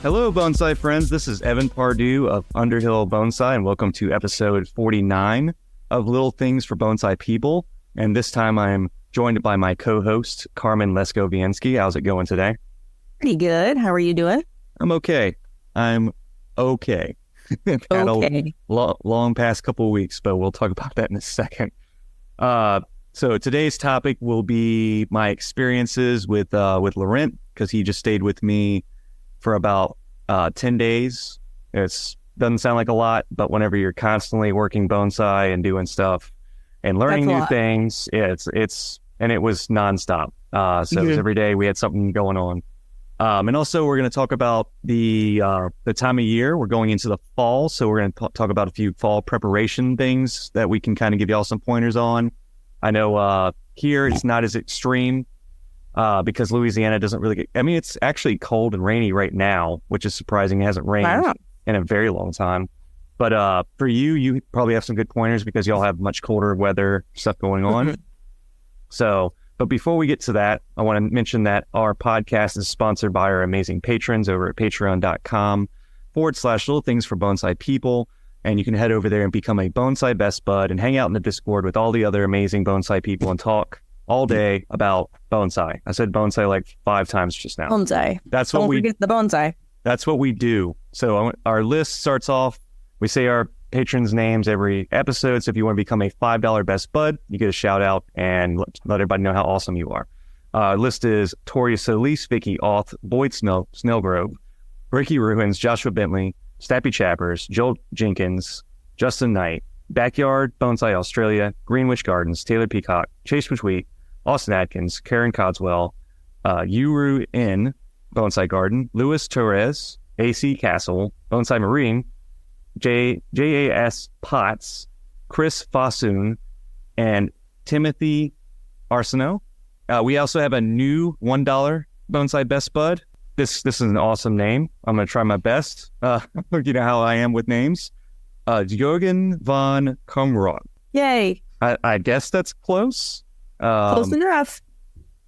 Hello, bonsai friends. This is Evan Pardue of Underhill Bonsai, and welcome to episode 49 of Little Things for Bonsai People. And this time I'm joined by my co-host, Carmen Lesko-Viensky. How's it going today? Pretty good. How are you doing? I'm okay. I'm okay. Had a long past couple of weeks, but we'll talk about that in a second. So today's topic will be my experiences with Laurent, because he just stayed with me for about 10 days. It doesn't sound like a lot, but whenever you're constantly working bonsai and doing stuff and learning new things, it was nonstop. So it was every day we had something going on. And also we're going to talk about the time of year. We're going into the fall, so we're going to talk about a few fall preparation things that we can kind of give y'all some pointers on. I know here it's not as extreme because Louisiana doesn't really get... I mean, it's actually cold and rainy right now, which is surprising. It hasn't rained in a very long time. But for you probably have some good pointers because y'all have much colder weather stuff going on. But before we get to that, I want to mention that our podcast is sponsored by our amazing patrons over at patreon.com/little things for bonsai people. And you can head over there and become a Bonsai Best Bud and hang out in the Discord with all the other amazing bonsai people and talk all day about bonsai. I said bonsai like 5 times just now. Bonsai. Don't forget the bonsai. That's what we do. So our list starts off, we say our patrons' names every episode. So if you want to become a $5 Best Bud, you get a shout out and let everybody know how awesome you are. List is Toria Solis, Vicky Auth, Boyd Snellgrove, Ricky Ruins, Joshua Bentley, Stappy Chappers, Joel Jenkins, Justin Knight, Backyard Bonsai Australia, Greenwich Gardens, Taylor Peacock, Chase Bushweek, Austin Atkins, Karen Codswell, Uru N, Bonsai Garden, Louis Torres, AC Castle, Bonsai Marine, JAS Potts, Chris Fosoon, and Timothy Arsenault. We also have a new $1 Bonsai Best Bud. This is an awesome name. I'm going to try my best. You know how I am with names. Jürgen von Kumrock. Yay. I guess that's close. Close enough.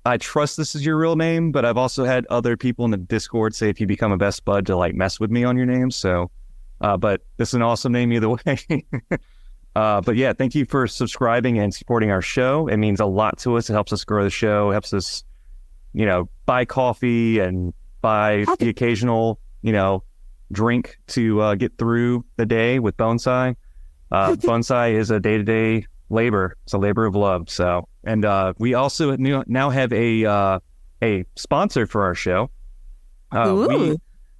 I trust this is your real name, but I've also had other people in the Discord say if you become a Best Bud to like mess with me on your name. So, but this is an awesome name either way. But yeah, thank you for subscribing and supporting our show. It means a lot to us. It helps us grow the show. It helps us, buy coffee and buy the occasional, drink to get through the day with bonsai. Bonsai is a day-to-day labor. It's a labor of love. So, and we also now have a sponsor for our show.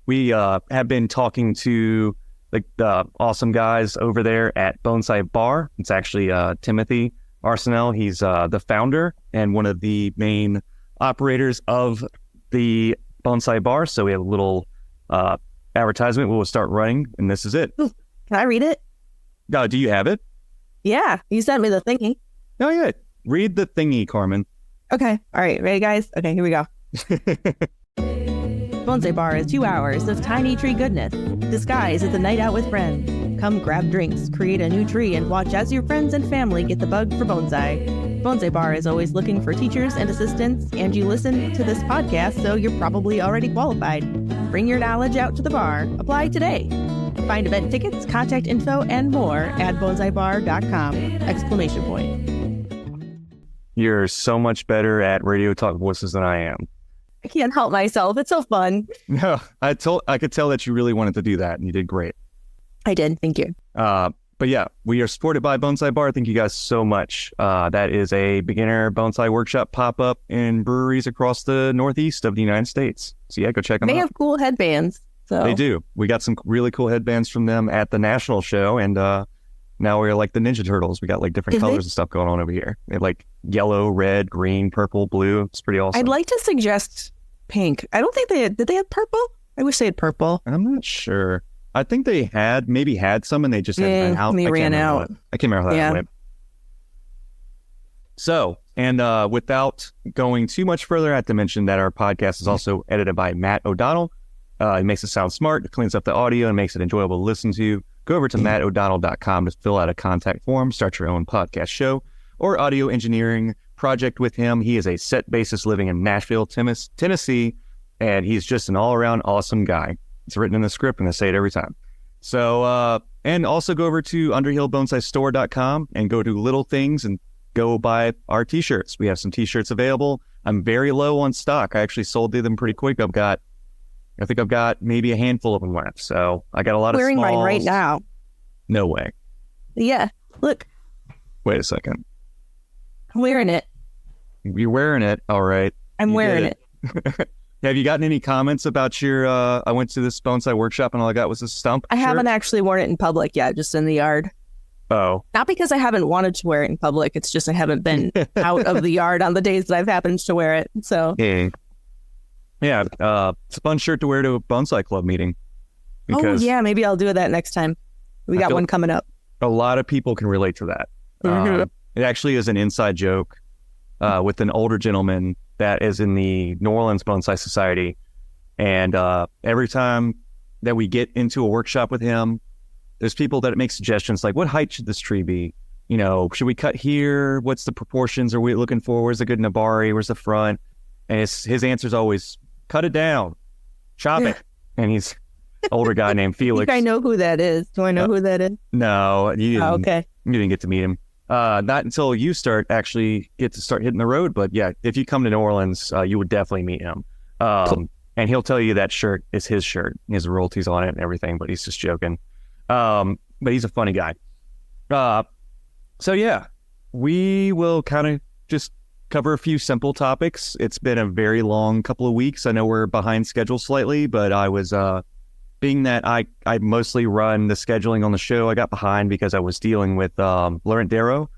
We have been talking to the awesome guys over there at Bonsai Bar. It's actually Timothy Arsenault. He's the founder and one of the main operators of the Bonsai Bar. So we have a little advertisement we'll start running, and this is it. Ooh, can I read it? Do you have it? Yeah, you sent me the thingy. Oh, yeah. Read the thingy, Carmen. Okay. All right. Ready, guys? Okay, here we go. Bonsai Bar is 2 hours of tiny tree goodness, disguised as a night out with friends. Come grab drinks, create a new tree, and watch as your friends and family get the bug for bonsai. Bonsai Bar is always looking for teachers and assistants, and you listen to this podcast, so you're probably already qualified. Bring your knowledge out to the bar. Apply today. Find event tickets, contact info, and more at bonsaibar.com! You're so much better at radio talk voices than I am. I can't help myself. It's so fun. No, I could tell that you really wanted to do that, and you did great. I did. Thank you. But yeah, we are supported by Bonsai Bar. Thank you guys so much. That is a beginner bonsai workshop pop-up in breweries across the northeast of the United States. So yeah, go check them out. They have cool headbands. So. They do. We got some really cool headbands from them at the national show, and now we're like the Ninja Turtles. We got like different colors and stuff going on over here. They have like yellow, red, green, purple, blue. It's pretty awesome. I'd like to suggest pink. I don't think did they have purple? I wish they had purple. I'm not sure. I think they maybe had some and they just hadn't been out. They ran out. I can't remember how that went. So, and without going too much further, I have to mention that our podcast is also edited by Matt O'Donnell. It makes it sound smart, it cleans up the audio, and makes it enjoyable to listen to. Go over to mattodonnell.com to fill out a contact form, start your own podcast show, or audio engineering project with him. He is a set bassist living in Nashville, Tennessee, and he's just an all-around awesome guy. It's written in the script, and I say it every time. So, and also go over to underhillbonsaistore.com and go to Little Things and go buy our t-shirts. We have some t-shirts available. I'm very low on stock. I actually sold them pretty quick. I think I've got maybe a handful of them left. So I got a lot of wearing smalls. Mine right now. No way. Yeah. Look. Wait a second. I'm wearing it. You're wearing it. All right. I'm wearing it. Have you gotten any comments about your, I went to this bonsai workshop and all I got was a stump I shirt? haven't actually worn it in public yet, just in the yard. Oh. Not because I haven't wanted to wear it in public. It's just I haven't been out of the yard on the days that I've happened to wear it. So yeah, it's a fun shirt to wear to a bonsai club meeting. Oh yeah, maybe I'll do that next time. We got one coming up. A lot of people can relate to that. It actually is an inside joke with an older gentleman that is in the New Orleans Bonsai Society. And every time that we get into a workshop with him, there's people that make suggestions like, what height should this tree be? You know, should we cut here? What's the proportions? Are we looking for? Where's the good nabari? Where's the front? And his answer is always, cut it down, chop it. And he's an older guy named Felix. I think I know who that is. Do I know who that is? No, you didn't, okay. You didn't get to meet him. Not until you start hitting the road. But yeah, if you come to New Orleans, you would definitely meet him. And he'll tell you that shirt is his shirt. He has royalties on it and everything, but he's just joking. But he's a funny guy. So yeah, we will kind of just cover a few simple topics. It's been a very long couple of weeks. I know we're behind schedule slightly, but I was, being that I mostly run the scheduling on the show, I got behind because I was dealing with Laurent Darrow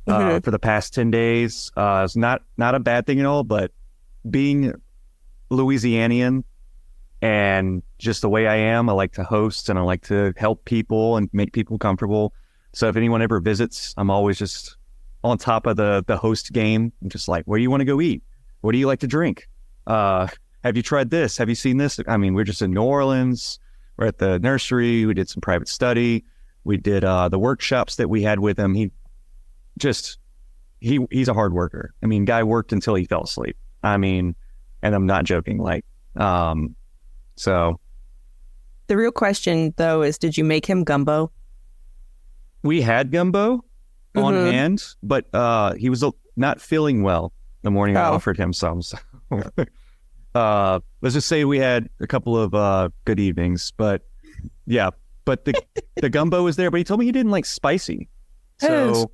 for the past 10 days. It's not a bad thing at all, but being Louisianian and just the way I am, I like to host and I like to help people and make people comfortable. So if anyone ever visits, I'm always just on top of the host game. I'm just like, where do you want to go eat? What do you like to drink? Have you tried this? Have you seen this? I mean, we're just in New Orleans. We're at the nursery. We did some private study. We did the workshops that we had with him. He's a hard worker. I mean, guy worked until he fell asleep. I mean, and I'm not joking. Like, so. The real question, though, is did you make him gumbo? We had gumbo on hand, but he was not feeling well the morning I offered him some. So. Let's just say we had a couple of good evenings, but yeah, but the gumbo was there, but he told me he didn't like spicy. So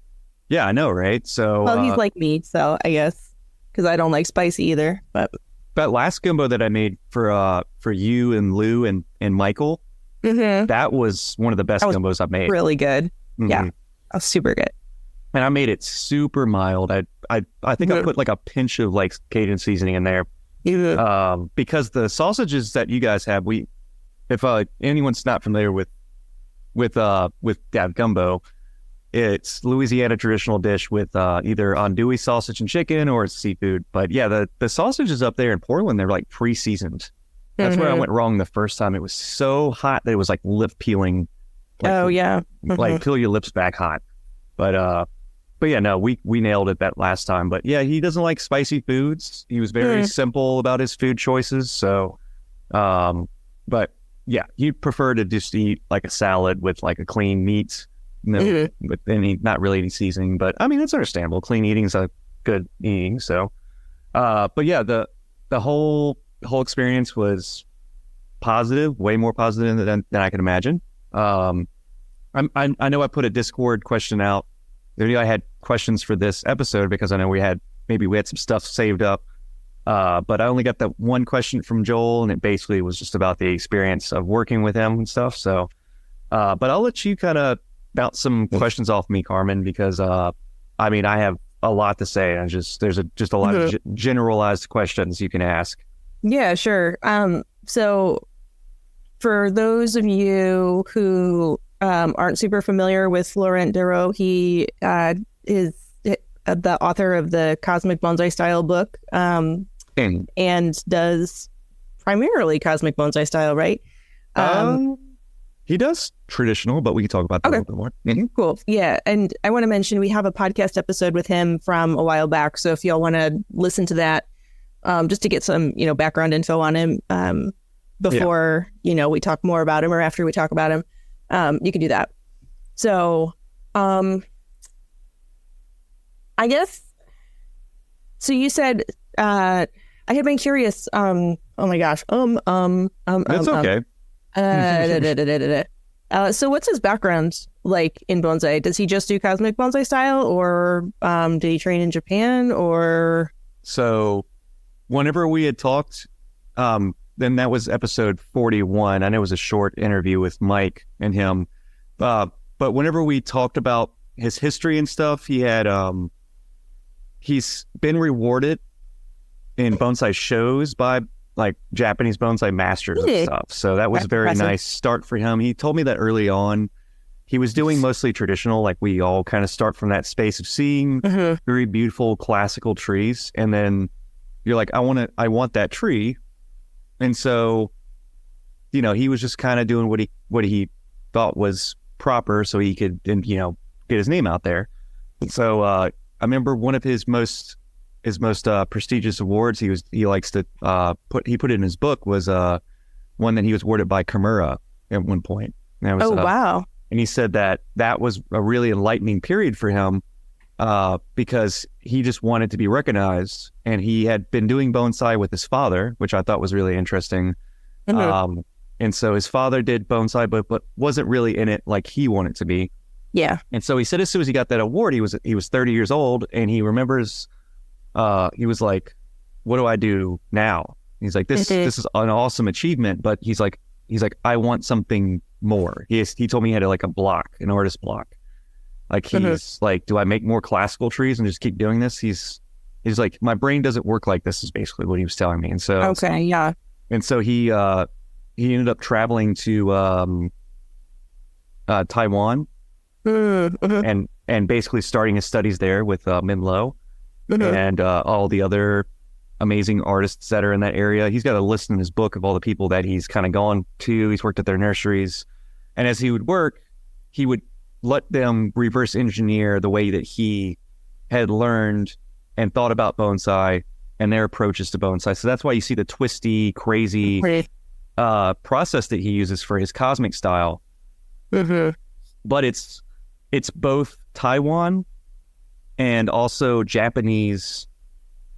yeah, I know, right? So well, he's like me, so I guess because I don't like spicy either. But that last gumbo that I made for you and Lou and Michael, that was one of the best gumbos I've made. Really good. Yeah, that was super good. And I made it super mild. I think I put like a pinch of like Cajun seasoning in there. Because the sausages that you guys have, if anyone's not familiar with gumbo, it's Louisiana traditional dish with either andouille sausage and chicken or seafood. But yeah, the sausages up there in Portland, they're like pre-seasoned. That's where I went wrong the first time. It was so hot that it was like lip peeling. Like, like peel your lips back hot. But yeah, no, we nailed it that last time. But yeah, he doesn't like spicy foods. He was very simple about his food choices. So, but yeah, he'd prefer to just eat like a salad with like a clean meat, with not really any seasoning. But I mean, that's understandable. Clean eating is a good eating. So, but yeah, the whole experience was positive, way more positive than I can imagine. I know I put a Discord question out. I had questions for this episode because I know we had some stuff saved up. But I only got that one question from Joel, and it basically was just about the experience of working with him and stuff. So, but I'll let you kind of bounce some questions off me, Carmen, because I mean, I have a lot to say, and there's a lot of generalized questions you can ask. Yeah, sure. So for those of you who aren't super familiar with Laurent Darrow, he is the author of the Cosmic Bonsai Style book, and does primarily Cosmic Bonsai Style, right? He does traditional, but we can talk about that a little bit more. Cool. Yeah. And I want to mention we have a podcast episode with him from a while back. So if y'all want to listen to that, just to get some, background info on him, before, we talk more about him or after we talk about him. You can do that. So, I guess, so you said, I had been curious, oh my gosh, That's okay. So what's his background like in bonsai? Does he just do cosmic bonsai style, or did he train in Japan, or? So whenever we had talked, then that was episode 41. I know it was a short interview with Mike and him. But whenever we talked about his history and stuff, he had, he's been rewarded in bonsai shows by like Japanese bonsai masters and stuff. So that was a very nice start for him. He told me that early on he was doing mostly traditional, like we all kind of start from that space of seeing very beautiful classical trees. And then you're like, I want that tree. And so, he was just kind of doing what he thought was proper so he could, get his name out there. So I remember one of his most prestigious awards he likes to put in his book was one that he was awarded by Kimura at one point. And was, wow. And he said that was a really enlightening period for him because he just wanted to be recognized, and he had been doing bonsai with his father, which I thought was really interesting. And so his father did bonsai, but wasn't really in it like he wanted to be. Yeah. And so he said as soon as he got that award, he was 30 years old, and he remembers he was like, what do I do now? He's like, this is an awesome achievement, but he's like, I want something more. He told me he had an artist block. Like he's like, do I make more classical trees and just keep doing this? He's like, my brain doesn't work like this, is basically what he was telling me. And so okay, yeah. And so he ended up traveling to Taiwan and basically starting his studies there with Min Lo and all the other amazing artists that are in that area. He's got a list in his book of all the people that he's kind of gone to. He's worked at their nurseries. And as he would work, he would let them reverse engineer the way that he had learned and thought about bonsai and their approaches to bonsai. So that's why you see the twisty, crazy process that he uses for his cosmic style. But it's both Taiwan and also Japanese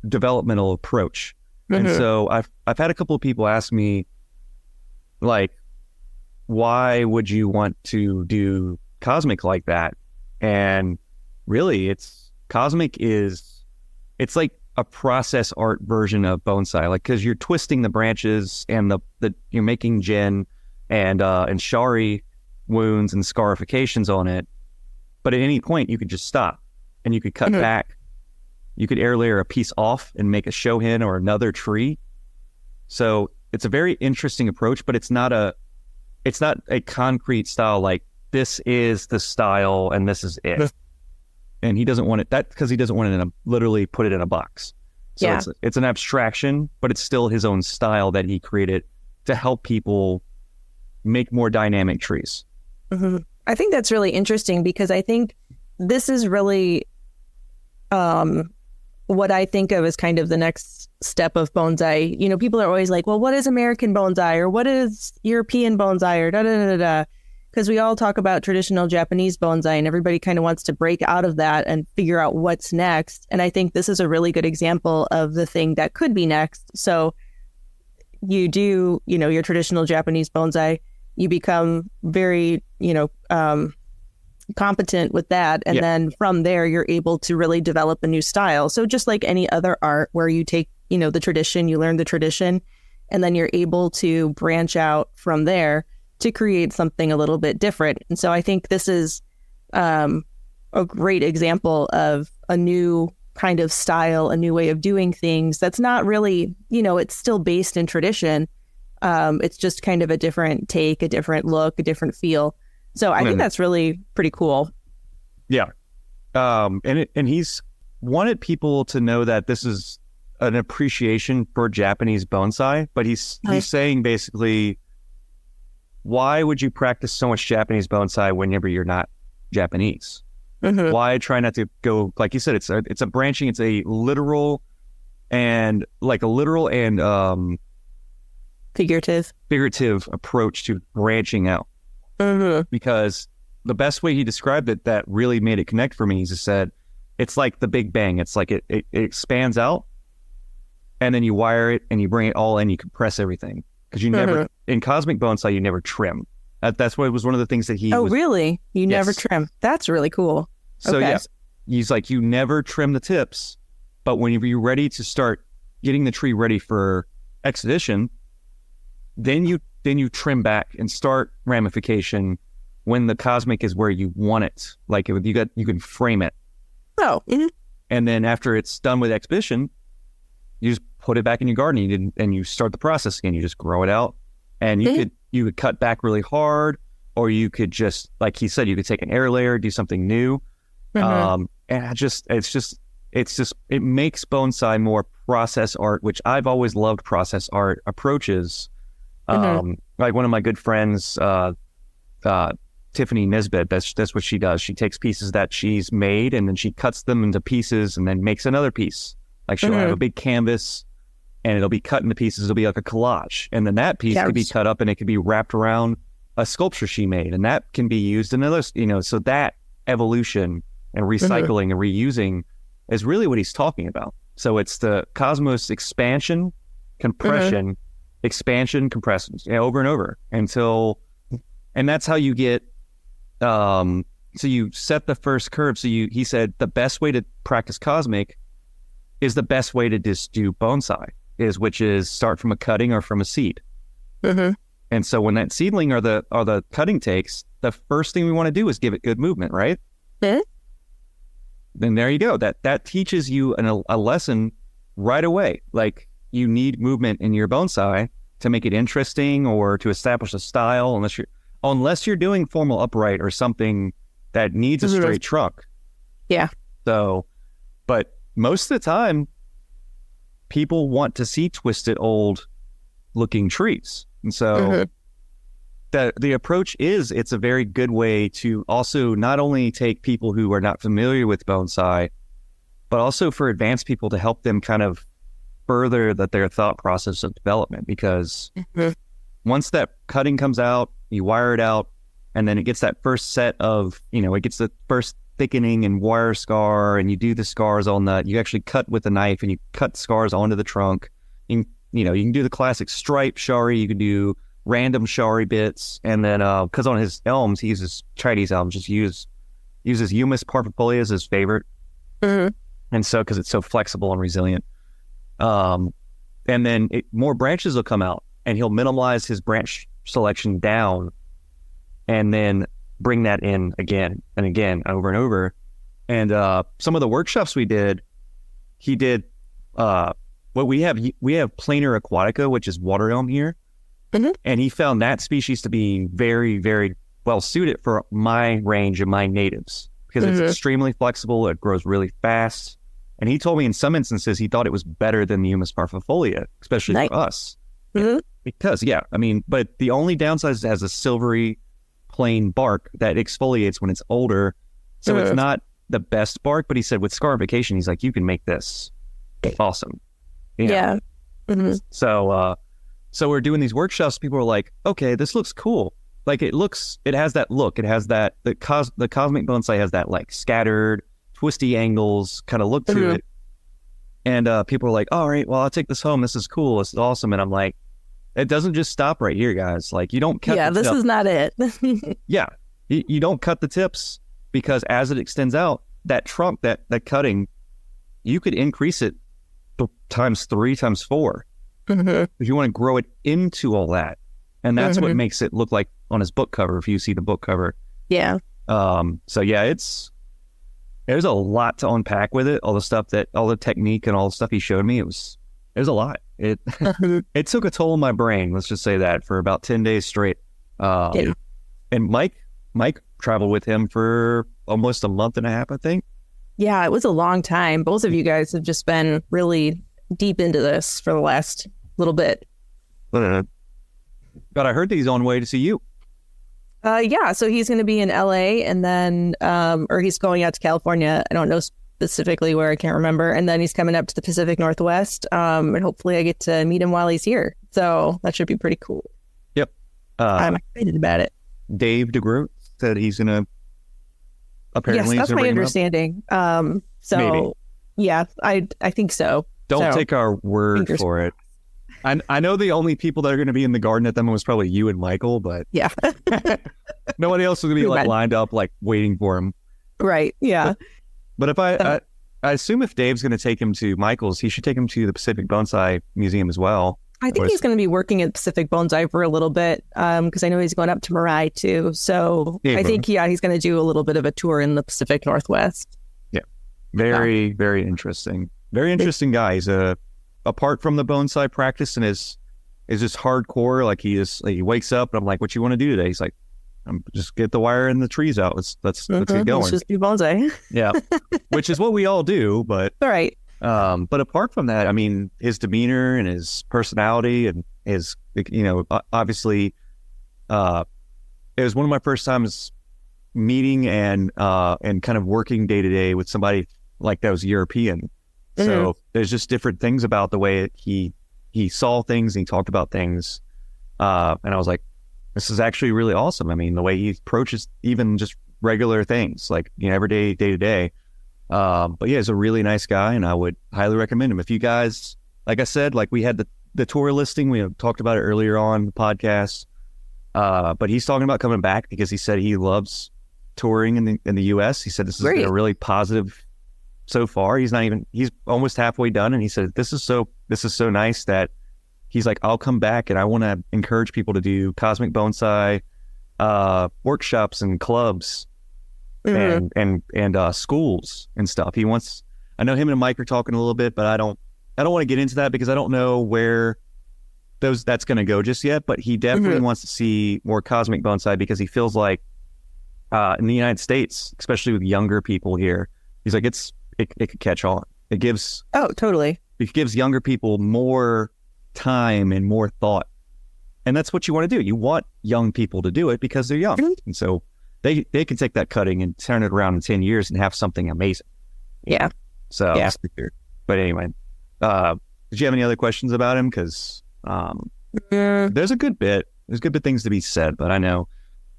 developmental approach. And so I've had a couple of people ask me, like, why would you want to do cosmic like that? And really, it's like a process art version of bonsai, like, because you're twisting the branches and the you're making gin and shari wounds and scarifications on it. But at any point, you could just stop and you could cut back. You could air layer a piece off and make a shohin or another tree. So it's a very interesting approach, but it's not a concrete style like this is the style and this is it. And he doesn't want it because he doesn't want it literally put it in a box. So it's an abstraction, but it's still his own style that he created to help people make more dynamic trees. I think that's really interesting because I think this is really what I think of as kind of the next step of bonsai. People are always like, well, what is American bonsai, or what is European bonsai, or da-da-da-da-da. Because we all talk about traditional Japanese bonsai and everybody kind of wants to break out of that and figure out what's next. And I think this is a really good example of the thing that could be next. So you do, your traditional Japanese bonsai, you become very, competent with that. And then from there, you're able to really develop a new style. So just like any other art where you take, the tradition, you learn the tradition, and then you're able to branch out from there to create something a little bit different. And so I think this is a great example of a new kind of style, a new way of doing things that's not really, it's still based in tradition. It's just kind of a different take, a different look, a different feel. So I think that's really pretty cool. Yeah. And he's wanted people to know that this is an appreciation for Japanese bonsai, but he's saying basically, why would you practice so much Japanese bonsai whenever you're not Japanese? Why try not to go, like you said, it's a branching, it's a literal and figurative approach to branching out. Because the best way he described it that really made it connect for me, he just said, it's like the Big Bang. It's like it expands out, and then you wire it and you bring it all in, you compress everything. Because you never, in cosmic bonsai, you never trim. That's what was one of the things that he really? You never trim? That's really cool. So yeah, he's like, you never trim the tips, but whenever you're ready to start getting the tree ready for exhibition, then you trim back and start ramification when the cosmic is where you want it. Like you can frame it. Oh. And then after it's done with exhibition, you just put it back in your garden and you start the process again. You just grow it out, and you could cut back really hard, or you could just, like he said, you could take an air layer, do something new. And it makes bonsai more process art, which I've always loved process art approaches. Like one of my good friends, Tiffany Nisbet, that's what she does. She takes pieces that she's made and then she cuts them into pieces and then makes another piece. Like she'll have a big canvas and it'll be cut into pieces. It'll be like a collage. And then that piece could be cut up and it could be wrapped around a sculpture she made. And that can be used in others, so that evolution and recycling and reusing is really what he's talking about. So it's the cosmos expansion, compression, expansion, compression, over and over and that's how you get, so you set the first curve. So he said the best way to practice cosmic is the best way to just do bonsai which is start from a cutting or from a seed. And so when that seedling or the cutting takes, the first thing we want to do is give it good movement, right? Then there you go. That teaches you a lesson right away. Like you need movement in your bonsai to make it interesting or to establish a style, unless you're doing formal upright or something that needs a straight trunk. Yeah. So, but most of the time, people want to see twisted, old looking trees. And so the approach it's a very good way to also not only take people who are not familiar with bonsai, but also for advanced people to help them kind of further their thought process of development. Because once that cutting comes out, you wire it out, and then it gets that first set of, it gets the first thickening and wire scar, and you do the scars on that. You actually cut with a knife and you cut scars onto the trunk. You can do the classic stripe shari, you can do random shari bits, and then because on his elms he uses Chinese elms, just uses humus parvifolia as his favorite, and so because it's so flexible and resilient, and then more branches will come out, and he'll minimize his branch selection down, and then bring that in again and again, over and over. And some of the workshops we did, he did. Well, we have planer aquatica, which is water elm here. And he found that species to be very, very well suited for my range and my natives because it's extremely flexible. It grows really fast. And he told me in some instances, he thought it was better than the humus parvifolia, especially for us. Because, but the only downside is it has a silvery, plain bark that exfoliates when it's older. So it's not the best bark, but he said with scarification, he's like, you can make this awesome. So we're doing these workshops. People are like, okay, this looks cool. Like it has that look. It has that, the cosmic bonsai has that like scattered, twisty angles kind of look to it. And people are like, all right, well, I'll take this home. This is cool. This is awesome. And I'm like, it doesn't just stop right here, guys. Like you don't cut. Yeah, this is not it. You don't cut the tips, because as it extends out, that trunk, that cutting, you could increase it times 3, times 4. If you want to grow it into all that. And that's what makes it look like on his book cover, if you see the book cover. Yeah. So yeah, there's a lot to unpack with it. All the technique and all the stuff he showed me, there's a lot. It took a toll on my brain, let's just say that, for about 10 days straight. And Mike traveled with him for almost a month and a half, I think. Yeah, it was a long time. Both of you guys have just been really deep into this for the last little bit. But I heard that he's on the way to see you. Yeah, so he's going to be in LA, and then or he's going out to California. I don't know specifically where, I can't remember. And then he's coming up to the Pacific Northwest. And hopefully I get to meet him while he's here. So that should be pretty cool. Yep. I'm excited about it. Dave DeGroot said he's going to apparently. Yes, that's my understanding. So maybe. Yeah, I think so. Don't take our word for it. I know the only people that are going to be in the garden at them was probably you and Michael, but yeah, nobody else is going to be like lined up, like waiting for him. Right. Yeah. But if I assume if Dave's going to take him to Michael's, he should take him to the Pacific Bonsai Museum as well. I think he's going to be working at Pacific Bonsai for a little bit because I know he's going up to Marai too. So I think, he's going to do a little bit of a tour in the Pacific Northwest. Yeah. Very, very interesting. Very interesting guy. He's apart from the bonsai practice and is just hardcore. Like he wakes up and I'm like, what you want to do today? He's like, just get the wire and the trees out. Let's get going. Let's just do bonsai. Yeah. Which is what we all do, but right. But apart from that, I mean, his demeanor and his personality and his, obviously, it was one of my first times meeting and kind of working day to day with somebody like that was European. Mm-hmm. So there's just different things about the way he saw things and he talked about things. And I was like, this is actually really awesome. I mean, the way he approaches even just regular things, like, everyday, day to day. But yeah, he's a really nice guy and I would highly recommend him. If you guys, like I said, like we had the tour listing, we talked about it earlier on the podcast. But he's talking about coming back because he said he loves touring in the US. He said this has been a really positive so far. He's almost halfway done. And he said, this is so nice that he's like, I'll come back and I want to encourage people to do cosmic bonsai, workshops and clubs. Mm-hmm. and schools and stuff. I know him and Mike are talking a little bit, but I don't want to get into that because I don't know where that's going to go just yet, but he definitely wants to see more cosmic bonsai because he feels like in the United States, especially with younger people here, he's like, it could catch on. It gives younger people more time and more thought. And that's what you want to do. You want young people to do it because they're young. Mm-hmm. And so they can take that cutting and turn it around in 10 years and have something amazing. Yeah. So, yeah. But anyway, did you have any other questions about him? Because there's good bit things to be said, but I know.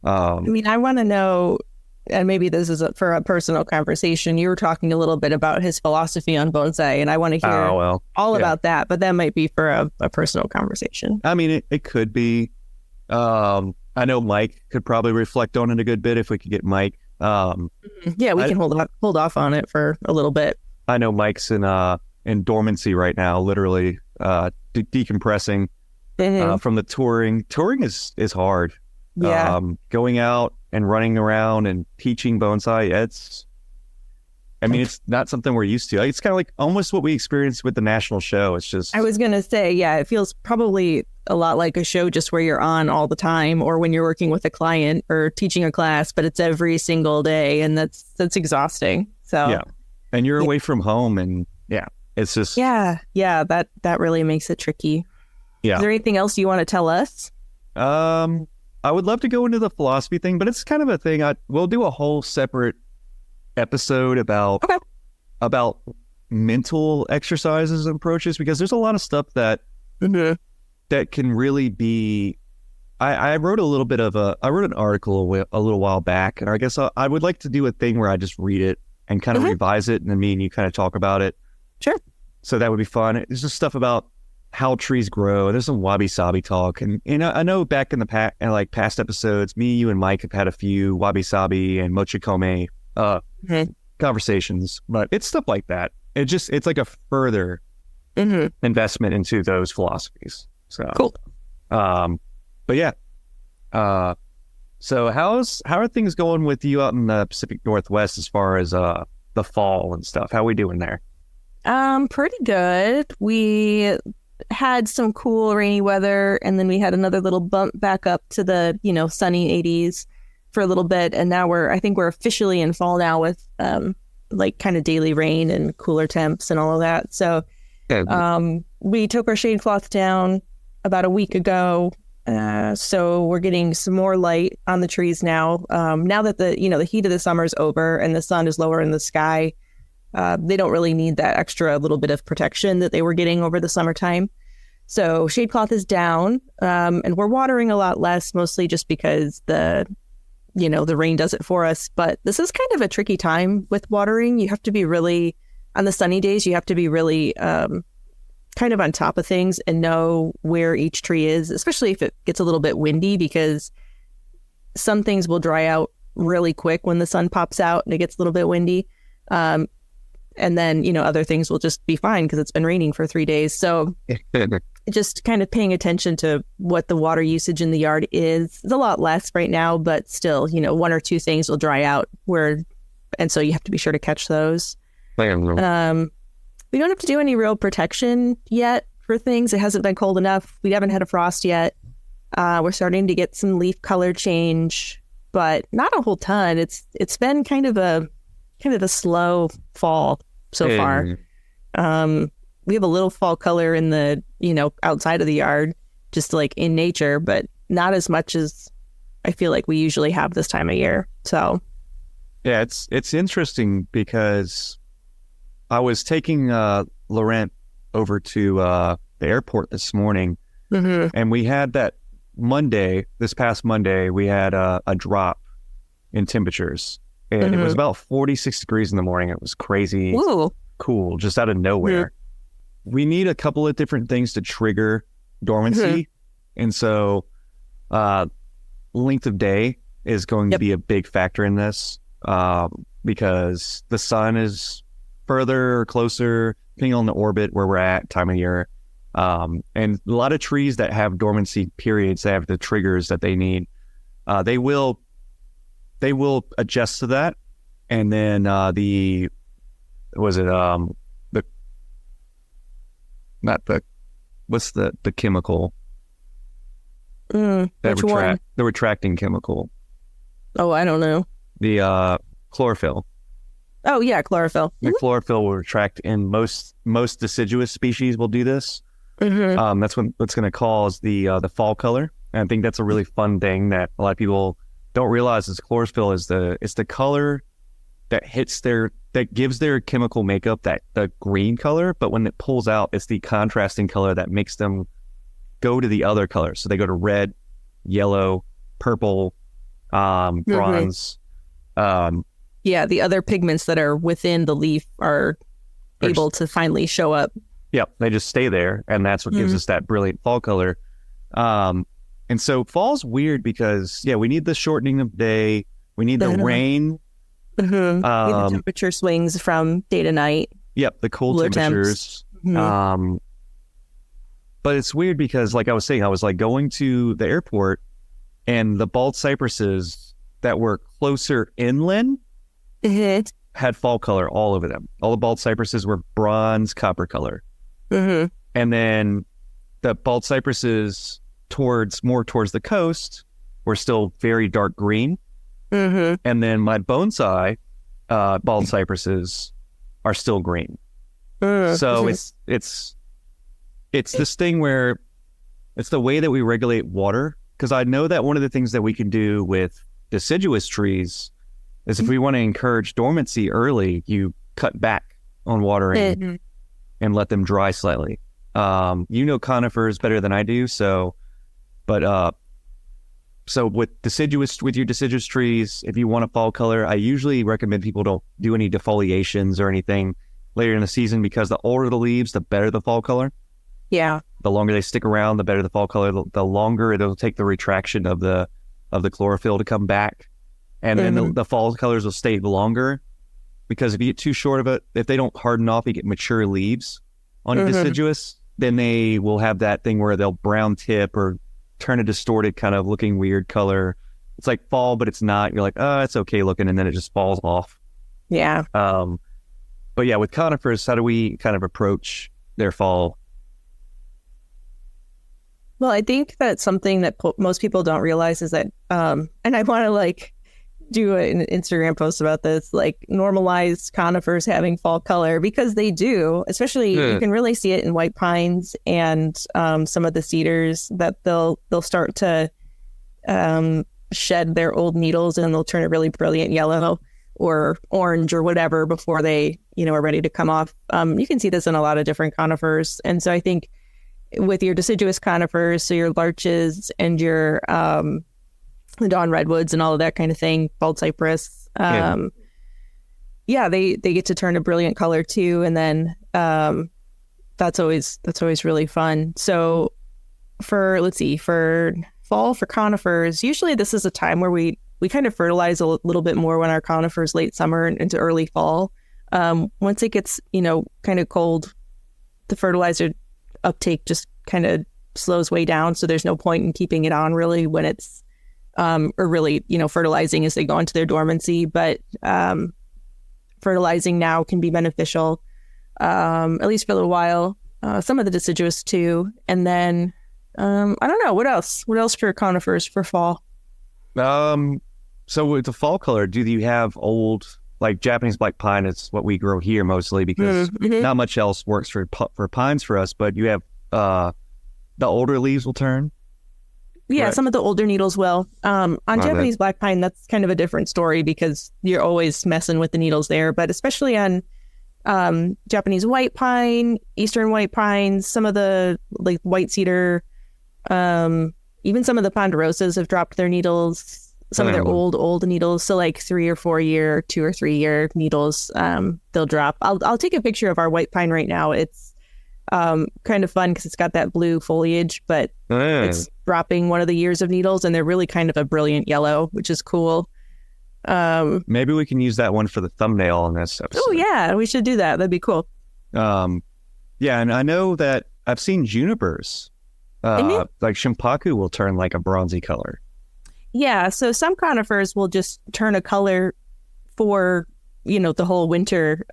I want to know, and maybe this is for a personal conversation. You were talking a little bit about his philosophy on bonsai, and I want to hear all about that, but that might be for a personal conversation. I mean, it could be. I know Mike could probably reflect on it a good bit if we could get Mike. Yeah, we can hold off on it for a little bit. I know Mike's in dormancy right now, literally decompressing from the touring. Touring is hard. Yeah. Going out and running around and teaching bonsai, it's not something we're used to. It's kind of like almost what we experienced with the national show. It's just... I was going to say, yeah, it feels probably a lot like a show just where you're on all the time or when you're working with a client or teaching a class, but it's every single day and that's exhausting. So yeah. And you're away from home and it's just... Yeah, that really makes it tricky. Yeah. Is there anything else you want to tell us? I would love to go into the philosophy thing, but it's kind of a thing. We'll do a whole separate episode about mental exercises and approaches because there's a lot of stuff that can really be. I wrote an article a little while back, and I guess I would like to do a thing where I just read it and kind of revise it, and then me and you kind of talk about it. Sure. So that would be fun. It's just stuff about how trees grow. There's some wabi-sabi talk, and I know back in the past episodes, me, you, and Mike have had a few wabi-sabi and mochikome conversations, but it's stuff like that. It's like a further investment into those philosophies. So cool. But yeah. So how are things going with you out in the Pacific Northwest as far as the fall and stuff? How are we doing there? Pretty good. We had some cool rainy weather, and then we had another little bump back up to the sunny 80s for a little bit, and now I think we're officially in fall now with like kind of daily rain and cooler temps and all of that. So we took our shade cloth down about a week ago, so we're getting some more light on the trees now. Now that the heat of the summer is over and the sun is lower in the sky, they don't really need that extra little bit of protection that they were getting over the summertime. So shade cloth is down, and we're watering a lot less, mostly just because the rain does it for us. But this is kind of a tricky time with watering. You have to be really, on the sunny days, you have to be really kind of on top of things and know where each tree is, especially if it gets a little bit windy, because some things will dry out really quick when the sun pops out and it gets a little bit windy. And then, other things will just be fine because it's been raining for 3 days. So just kind of paying attention to what the water usage in the yard is. It's a lot less right now, but still, 1 or 2 things will dry out and so you have to be sure to catch those. We don't have to do any real protection yet for things. It hasn't been cold enough. We haven't had a frost yet. We're starting to get some leaf color change, but not a whole ton. It's been kind of a slow fall so far. We have a little fall color in the, outside of the yard, just like in nature, but not as much as I feel like we usually have this time of year. So yeah, it's interesting because I was taking Laurent over to the airport this morning, and we had that this past Monday, we had a drop in temperatures. And it was about 46 degrees in the morning. It was crazy. Ooh. Cool, just out of nowhere. We need a couple of different things to trigger dormancy. And so length of day is going to be a big factor in this because the sun is further or closer, depending on the orbit where we're at, time of year. And a lot of trees that have dormancy periods, they have the triggers that they need. They will adjust to that. And then what's the chemical? Which one? The retracting chemical. Oh, I don't know. The chlorophyll. Oh yeah, chlorophyll. The chlorophyll will retract in most deciduous species will do this. That's what's going to cause the fall color. And I think that's a really fun thing that a lot of people don't realize is chlorophyll is the color that gives their chemical makeup the green color, but when it pulls out, it's the contrasting color that makes them go to the other colors. So they go to red, yellow, purple, bronze. The other pigments that are within the leaf are able to finally show up. Yep, they just stay there, and that's what gives us that brilliant fall color. And so fall's weird because, we need the shortening of day. We need the rain. The temperature swings from day to night. Yep, the cool temperatures. But it's weird because, like I was saying, I was like going to the airport and the bald cypresses that were closer inland had fall color all over them. All the bald cypresses were bronze copper color. And then the bald cypresses more towards the coast were still very dark green. And then my bonsai bald cypresses are still green. So it's this thing where it's the way that we regulate water. Because I know that one of the things that we can do with deciduous trees is if we want to encourage dormancy early, you cut back on watering and let them dry slightly. Conifers better than I do, so with your deciduous trees, if you want a fall color, I usually recommend people don't do any defoliations or anything later in the season because the older the leaves, the better the fall color. Yeah. The longer they stick around, the better the fall color. The longer it'll take the retraction of the chlorophyll to come back, and then the fall colors will stay longer. Because if you get too short of it, if they don't harden off, you get mature leaves on a deciduous, then they will have that thing where they'll brown tip or turn a distorted kind of looking weird color. It's like fall, but it's not. You're like, oh, it's okay looking, and then it just falls off. Yeah. But yeah, with conifers, how do we kind of approach their fall? Well, I think that's something that most people don't realize is that, and I want to do an Instagram post about this, normalize conifers having fall color, because they do, especially you can really see it in white pines and some of the cedars, that they'll start to shed their old needles and they'll turn a really brilliant yellow. or orange or whatever before they, are ready to come off. You can see this in a lot of different conifers. And so I think with your deciduous conifers, so your larches and your the dawn redwoods and all of that kind of thing, bald cypress, they get to turn a brilliant color too. And then that's always really fun. So for fall for conifers, usually this is a time where we kind of fertilize a little bit more when our conifers late summer and into early fall. Once it gets, kind of cold, the fertilizer uptake just kind of slows way down. So there's no point in keeping it on really when it's, or really, fertilizing as they go into their dormancy. But fertilizing now can be beneficial, at least for a little while. Some of the deciduous too. And then, I don't know, what else for conifers for fall? So with the fall color, do you have old, like Japanese black pine is what we grow here mostly because not much else works for pines for us, but you have the older leaves will turn? Yeah, Correct. Some of the older needles will. On Japanese black pine, that's kind of a different story because you're always messing with the needles there, but especially on Japanese white pine, eastern white pines, some of the like white cedar, even some of the ponderosas have dropped their needles. Some of their old needles, so like 3 or 4 year, 2 or 3 year needles, they'll drop. I'll take a picture of our white pine right now. It's kind of fun because it's got that blue foliage, but it's dropping one of the years of needles, and they're really kind of a brilliant yellow, which is cool. Maybe we can use that one for the thumbnail on this episode. Oh yeah, we should do that. That'd be cool. Yeah, and I know that I've seen junipers, like shimpaku will turn like a bronzy color. Yeah, so some conifers will just turn a color for, the whole winter.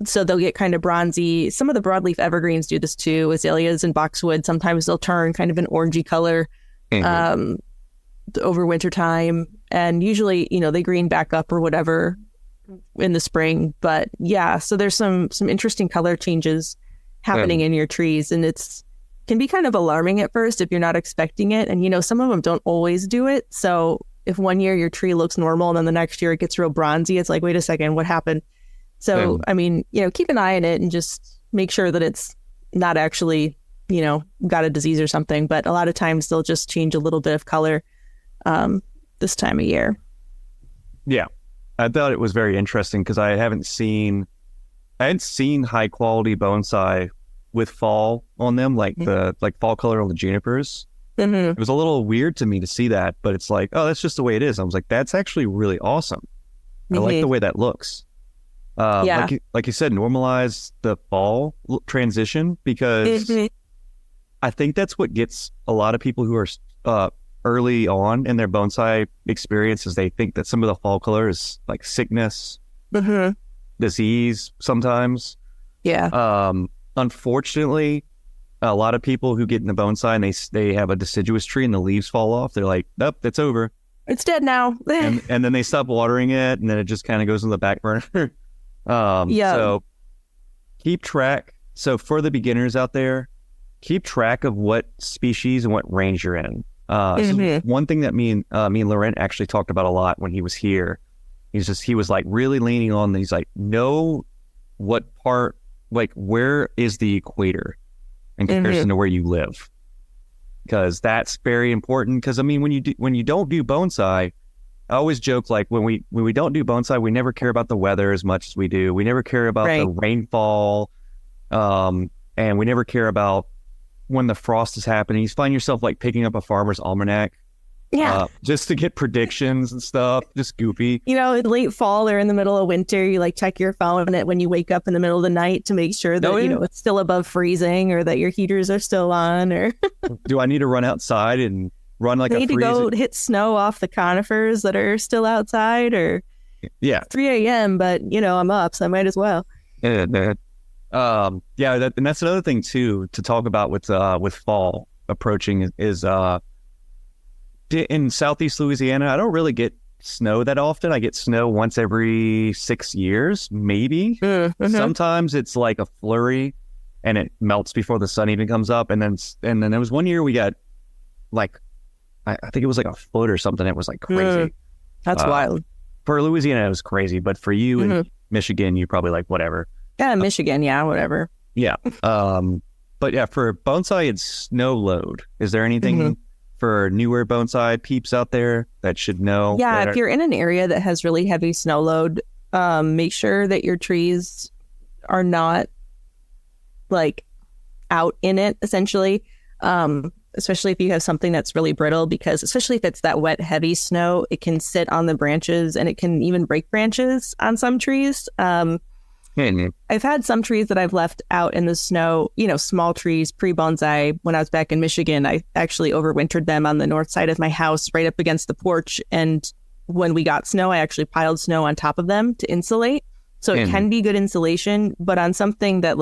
So they'll get kind of bronzy. Some of the broadleaf evergreens do this too. Azaleas and boxwood, sometimes they'll turn kind of an orangey color over winter time. And usually, they green back up or whatever in the spring. But yeah, so there's some interesting color changes happening in your trees, and can be kind of alarming at first if you're not expecting it. And, some of them don't always do it. So if one year your tree looks normal and then the next year it gets real bronzy, it's like, wait a second, what happened? So, I mean, keep an eye on it and just make sure that it's not actually, got a disease or something. But a lot of times they'll just change a little bit of color this time of year. Yeah. I thought it was very interesting because I hadn't seen high quality bonsai with fall on them, like the fall color on the junipers. It was a little weird to me to see that, but it's like, oh, that's just the way it is. I was like, that's actually really awesome. I like the way that looks. Like you said, normalize the fall transition because I think that's what gets a lot of people who are early on in their bonsai experience is they think that some of the fall color is like sickness, disease sometimes. Yeah. Unfortunately, a lot of people who get in the bonsai and they have a deciduous tree and the leaves fall off, they're like, nope, it's over. It's dead now. and then they stop watering it, and then it just kind of goes in the back burner. So keep track. So for the beginners out there, keep track of what species and what range you're in. So one thing that me and Laurent actually talked about a lot when he was here, he was like really leaning on these, like, know what part, like where is the equator in comparison to where you live, because that's very important. Because I mean, when you don't do bonsai, I always joke, like when we don't do bonsai, we never care about the weather as much as we do. We never care about the rainfall, and we never care about when the frost is happening. You find yourself like picking up a farmer's almanac, just to get predictions and stuff. Just goofy. In late fall or in the middle of winter, you like check your phone when you wake up in the middle of the night to make sure that it's still above freezing or that your heaters are still on. Or do I need to run outside and run like I need to go hit snow off the conifers that are still outside? Or it's 3 a.m. but I'm up, so I might as well. And that's another thing too to talk about with fall approaching is in Southeast Louisiana, I don't really get snow that often. I get snow once every 6 years, maybe. Sometimes it's like a flurry and it melts before the sun even comes up. And then there was one year we got like, I think it was like a foot or something. It was like crazy. That's wild. for Louisiana, it was crazy, but for you in Michigan, you probably like whatever. Yeah, Michigan, yeah, whatever. Yeah. But yeah, for bonsai and snow load, is there anything for newer bonsai peeps out there that should know? Yeah, if you're in an area that has really heavy snow load, make sure that your trees are not like out in it, essentially. Especially if you have something that's really brittle, because especially if it's that wet, heavy snow, it can sit on the branches and it can even break branches on some trees. I've had some trees that I've left out in the snow, small trees, pre-bonsai. When I was back in Michigan, I actually overwintered them on the north side of my house, right up against the porch. And when we got snow, I actually piled snow on top of them to insulate. So it can be good insulation, but on something that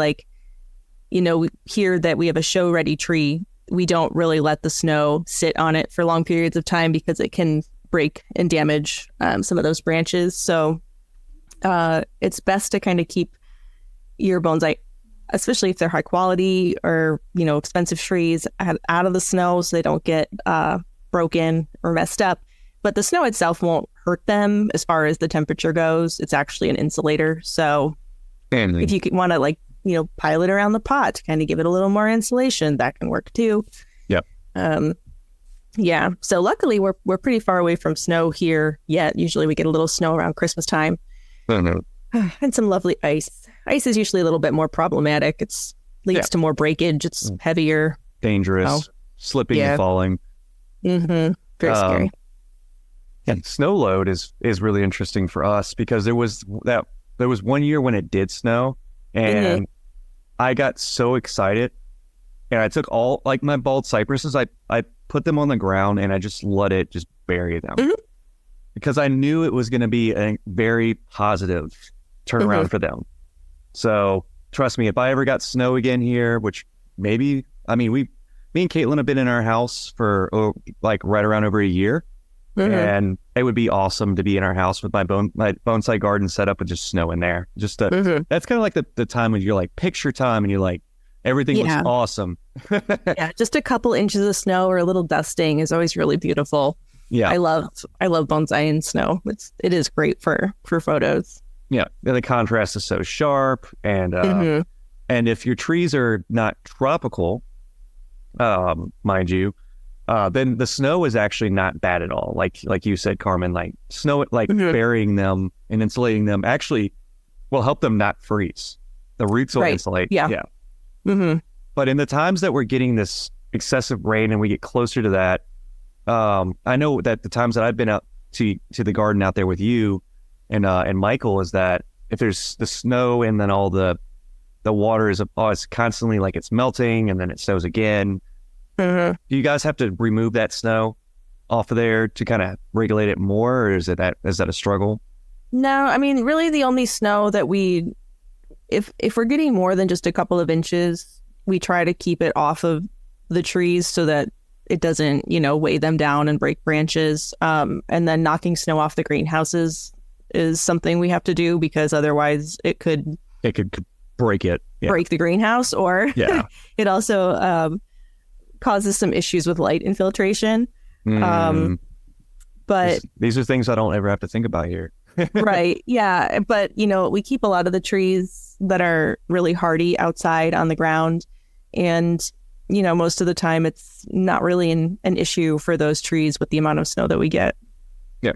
here that we have a show-ready tree, we don't really let the snow sit on it for long periods of time because it can break and damage some of those branches. So it's best to kind of keep your bonsai, especially if they're high quality or, expensive trees, out of the snow so they don't get broken or messed up. But the snow itself won't hurt them as far as the temperature goes. It's actually an insulator. So if you want to pile it around the pot to kind of give it a little more insulation, that can work too. Yep. Yeah. So luckily we're pretty far away from snow here yet. Usually we get a little snow around Christmas time. Oh, no. And some lovely ice. Ice is usually a little bit more problematic. It leads to more breakage. It's heavier. Dangerous. Slipping and falling. Very scary. And snow load is really interesting for us because there was one year when it did snow and I got so excited and I took all my bald cypresses, I put them on the ground and I just let it just bury them because I knew it was going to be a very positive turnaround for them. So trust me, if I ever got snow again here, which maybe, me and Caitlin have been in our house for right around over a year. And it would be awesome to be in our house with my bonsai garden set up with just snow in there. Just that's kind of like the time when you're like picture time and you're like everything looks awesome. Yeah, just a couple inches of snow or a little dusting is always really beautiful. Yeah, I love bonsai in snow. It is great for photos. Yeah, and the contrast is so sharp, and if your trees are not tropical, mind you. Then the snow is actually not bad at all. Like you said, Carmen, snow, burying them and insulating them actually will help them not freeze. The roots will insulate. Yeah. But in the times that we're getting this excessive rain and we get closer to that, I know that the times that I've been out to the garden out there with you and Michael is that if there's the snow and then all the water is it's constantly it's melting and then it snows again. Do you guys have to remove that snow off of there to kind of regulate it more, or is that a struggle? No, really the only snow that if we're getting more than just a couple of inches, we try to keep it off of the trees so that it doesn't, weigh them down and break branches. And then knocking snow off the greenhouses is something we have to do because otherwise it could break it, break the greenhouse, or it also causes some issues with light infiltration. But these are things I don't ever have to think about here. Right. Yeah. But, we keep a lot of the trees that are really hardy outside on the ground. And, most of the time it's not really an issue for those trees with the amount of snow that we get. Yeah.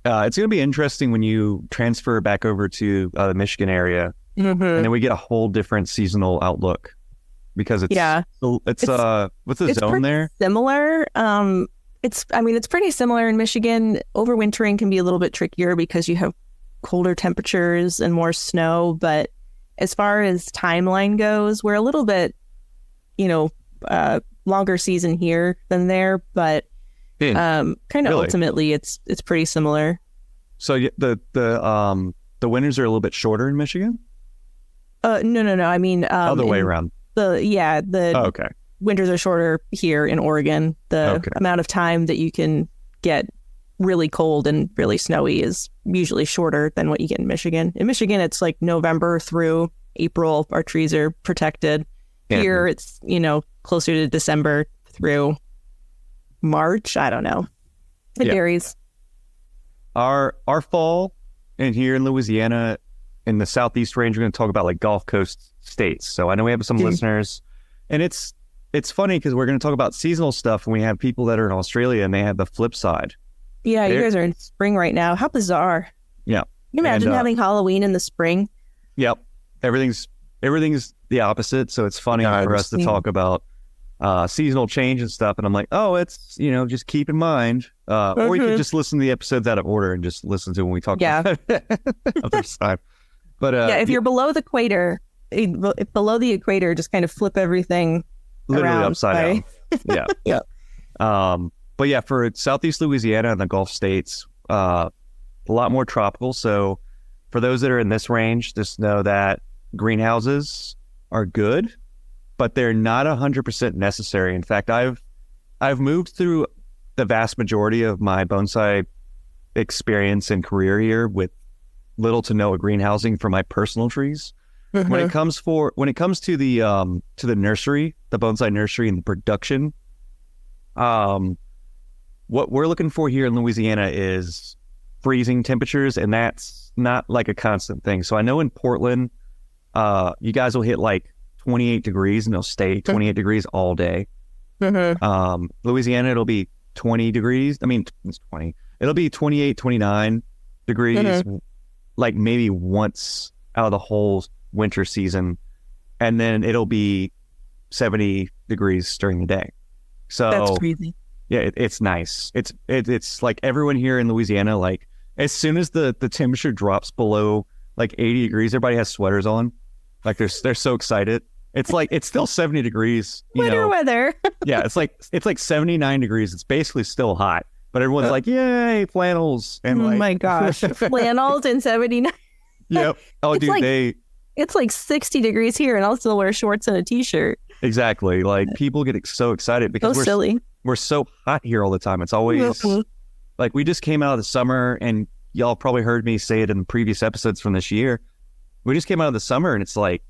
It's going to be interesting when you transfer back over to the Michigan area and then we get a whole different seasonal outlook. Because it's what's the zone there? Similar. It's pretty similar in Michigan. Overwintering can be a little bit trickier because you have colder temperatures and more snow. But as far as timeline goes, we're a little bit, longer season here than there. But kind of ultimately, it's pretty similar. So the winters are a little bit shorter in Michigan. No. Other way around. The winters are shorter here in Oregon. The amount of time that you can get really cold and really snowy is usually shorter than what you get in Michigan. In Michigan, it's November through April. Our trees are protected. Here, it's, closer to December through March. I don't know. It varies. our fall and here in Louisiana in the Southeast range, we're going to talk about like Gulf Coast states. So I know we have some listeners, and it's funny because we're going to talk about seasonal stuff, and we have people that are in Australia and they have the flip side. Yeah, you guys are in spring right now. How bizarre. Yeah. Can you imagine having Halloween in the spring? Yep. Everything's the opposite. So it's funny for us to talk about seasonal change and stuff. And I'm like, oh, it's, just keep in mind. Or you could just listen to the episodes out of order and just listen to when we talk about other time. But if you're below the equator, below the equator, just kind of flip everything literally around upside down. Yeah. Yeah. But yeah, for Southeast Louisiana and the Gulf states, a lot more tropical. So for those that are in this range, just know that greenhouses are good, but they're not 100% necessary. In fact, I've moved through the vast majority of my bonsai experience and career here with little to no greenhousing for my personal trees. When it comes to the nursery, the bonsai nursery and the production, what we're looking for here in Louisiana is freezing temperatures, and that's not like a constant thing. So I know in Portland, you guys will hit like 28 degrees and they'll stay 28 degrees all day. Louisiana, it'll be 20 degrees. I mean, it's 20. It'll be 28, 29 degrees, like maybe once out of the whole winter season. And then it'll be 70 degrees during the day. So that's crazy. Yeah, it's nice. It's like everyone here in Louisiana, like as soon as the temperature drops below like 80 degrees, everybody has sweaters on. Like they're so excited. It's like it's still 70 degrees. Winter weather. Yeah, it's like 79 degrees. It's basically still hot, but everyone's like, "Yay, flannels!" And oh my gosh, flannels in 79. Yep. Oh, it's dude, it's like 60 degrees here, and I'll still wear shorts and a t-shirt. Exactly. Like people get so excited because we're so hot here all the time. It's always like we just came out of the summer, and y'all probably heard me say it in the previous episodes from this year. We just came out of the summer, and it's like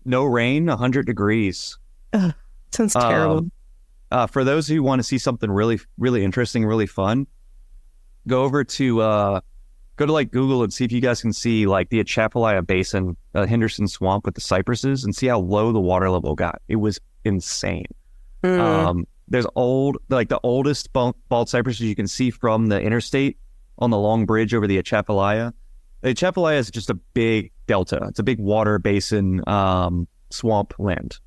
no rain, 100 degrees. Sounds terrible. For those who want to see something really, really interesting, really fun, go to like Google and see if you guys can see like the Atchafalaya Basin, Henderson Swamp with the cypresses, and see how low the water level got. It was insane. There's the oldest bald cypresses you can see from the interstate on the long bridge over the Atchafalaya. The Atchafalaya is just a big delta. It's a big water basin, swamp land.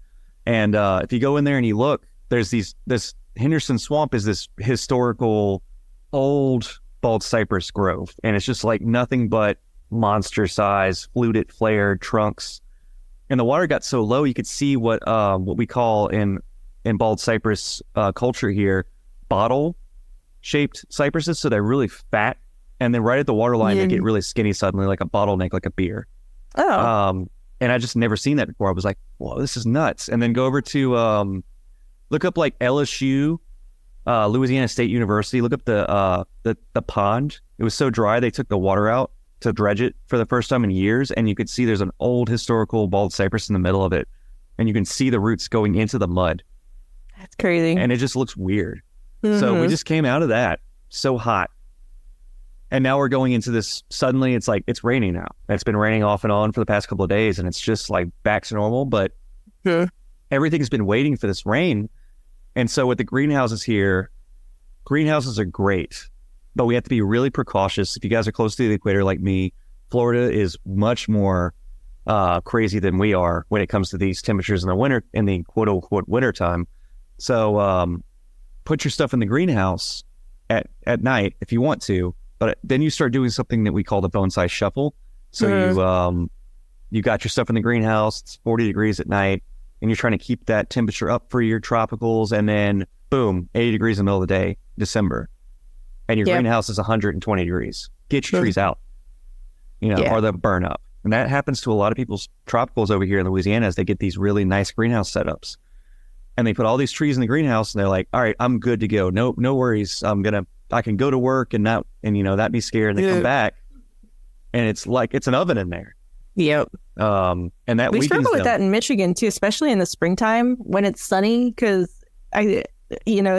And if you go in there and you look, there's this Henderson Swamp is this historical old bald cypress grove, and it's just like nothing but monster size fluted flared trunks. And the water got so low you could see what we call in bald cypress culture here bottle shaped cypresses. So they're really fat, and then right at the water line they get really skinny suddenly, like a bottleneck, like a beer. And I just never seen that before. I was like, whoa, this is nuts. And then go over to look up like LSU, Louisiana State University. Look up the pond. It was so dry they took the water out to dredge it for the first time in years, and you could see there's an old historical bald cypress in the middle of it, and you can see the roots going into the mud. That's crazy. And it just looks weird. So we just came out of that so hot, and now we're going into this. Suddenly it's like it's raining now. It's been raining off and on for the past couple of days, and it's just like back to normal, but everything's been waiting for this rain. And so with the greenhouses here, greenhouses are great, but we have to be really precautious. If you guys are close to the equator like me, Florida is much more crazy than we are when it comes to these temperatures in the winter, in the quote unquote winter time. So put your stuff in the greenhouse at night if you want to, but then you start doing something that we call the bonsai shuffle. So you got your stuff in the greenhouse, it's 40 degrees at night, and you're trying to keep that temperature up for your tropicals, and then boom, 80 degrees in the middle of the day, December, and your greenhouse is 120 degrees. Get your trees out, or they'll burn up. And that happens to a lot of people's tropicals over here in Louisiana as they get these really nice greenhouse setups. And they put all these trees in the greenhouse, and they're like, all right, I'm good to go. No worries. I can go to work and not be scared. And they come back, and it's like, it's an oven in there. Yep. And that we struggle with that in Michigan too, especially in the springtime when it's sunny, because it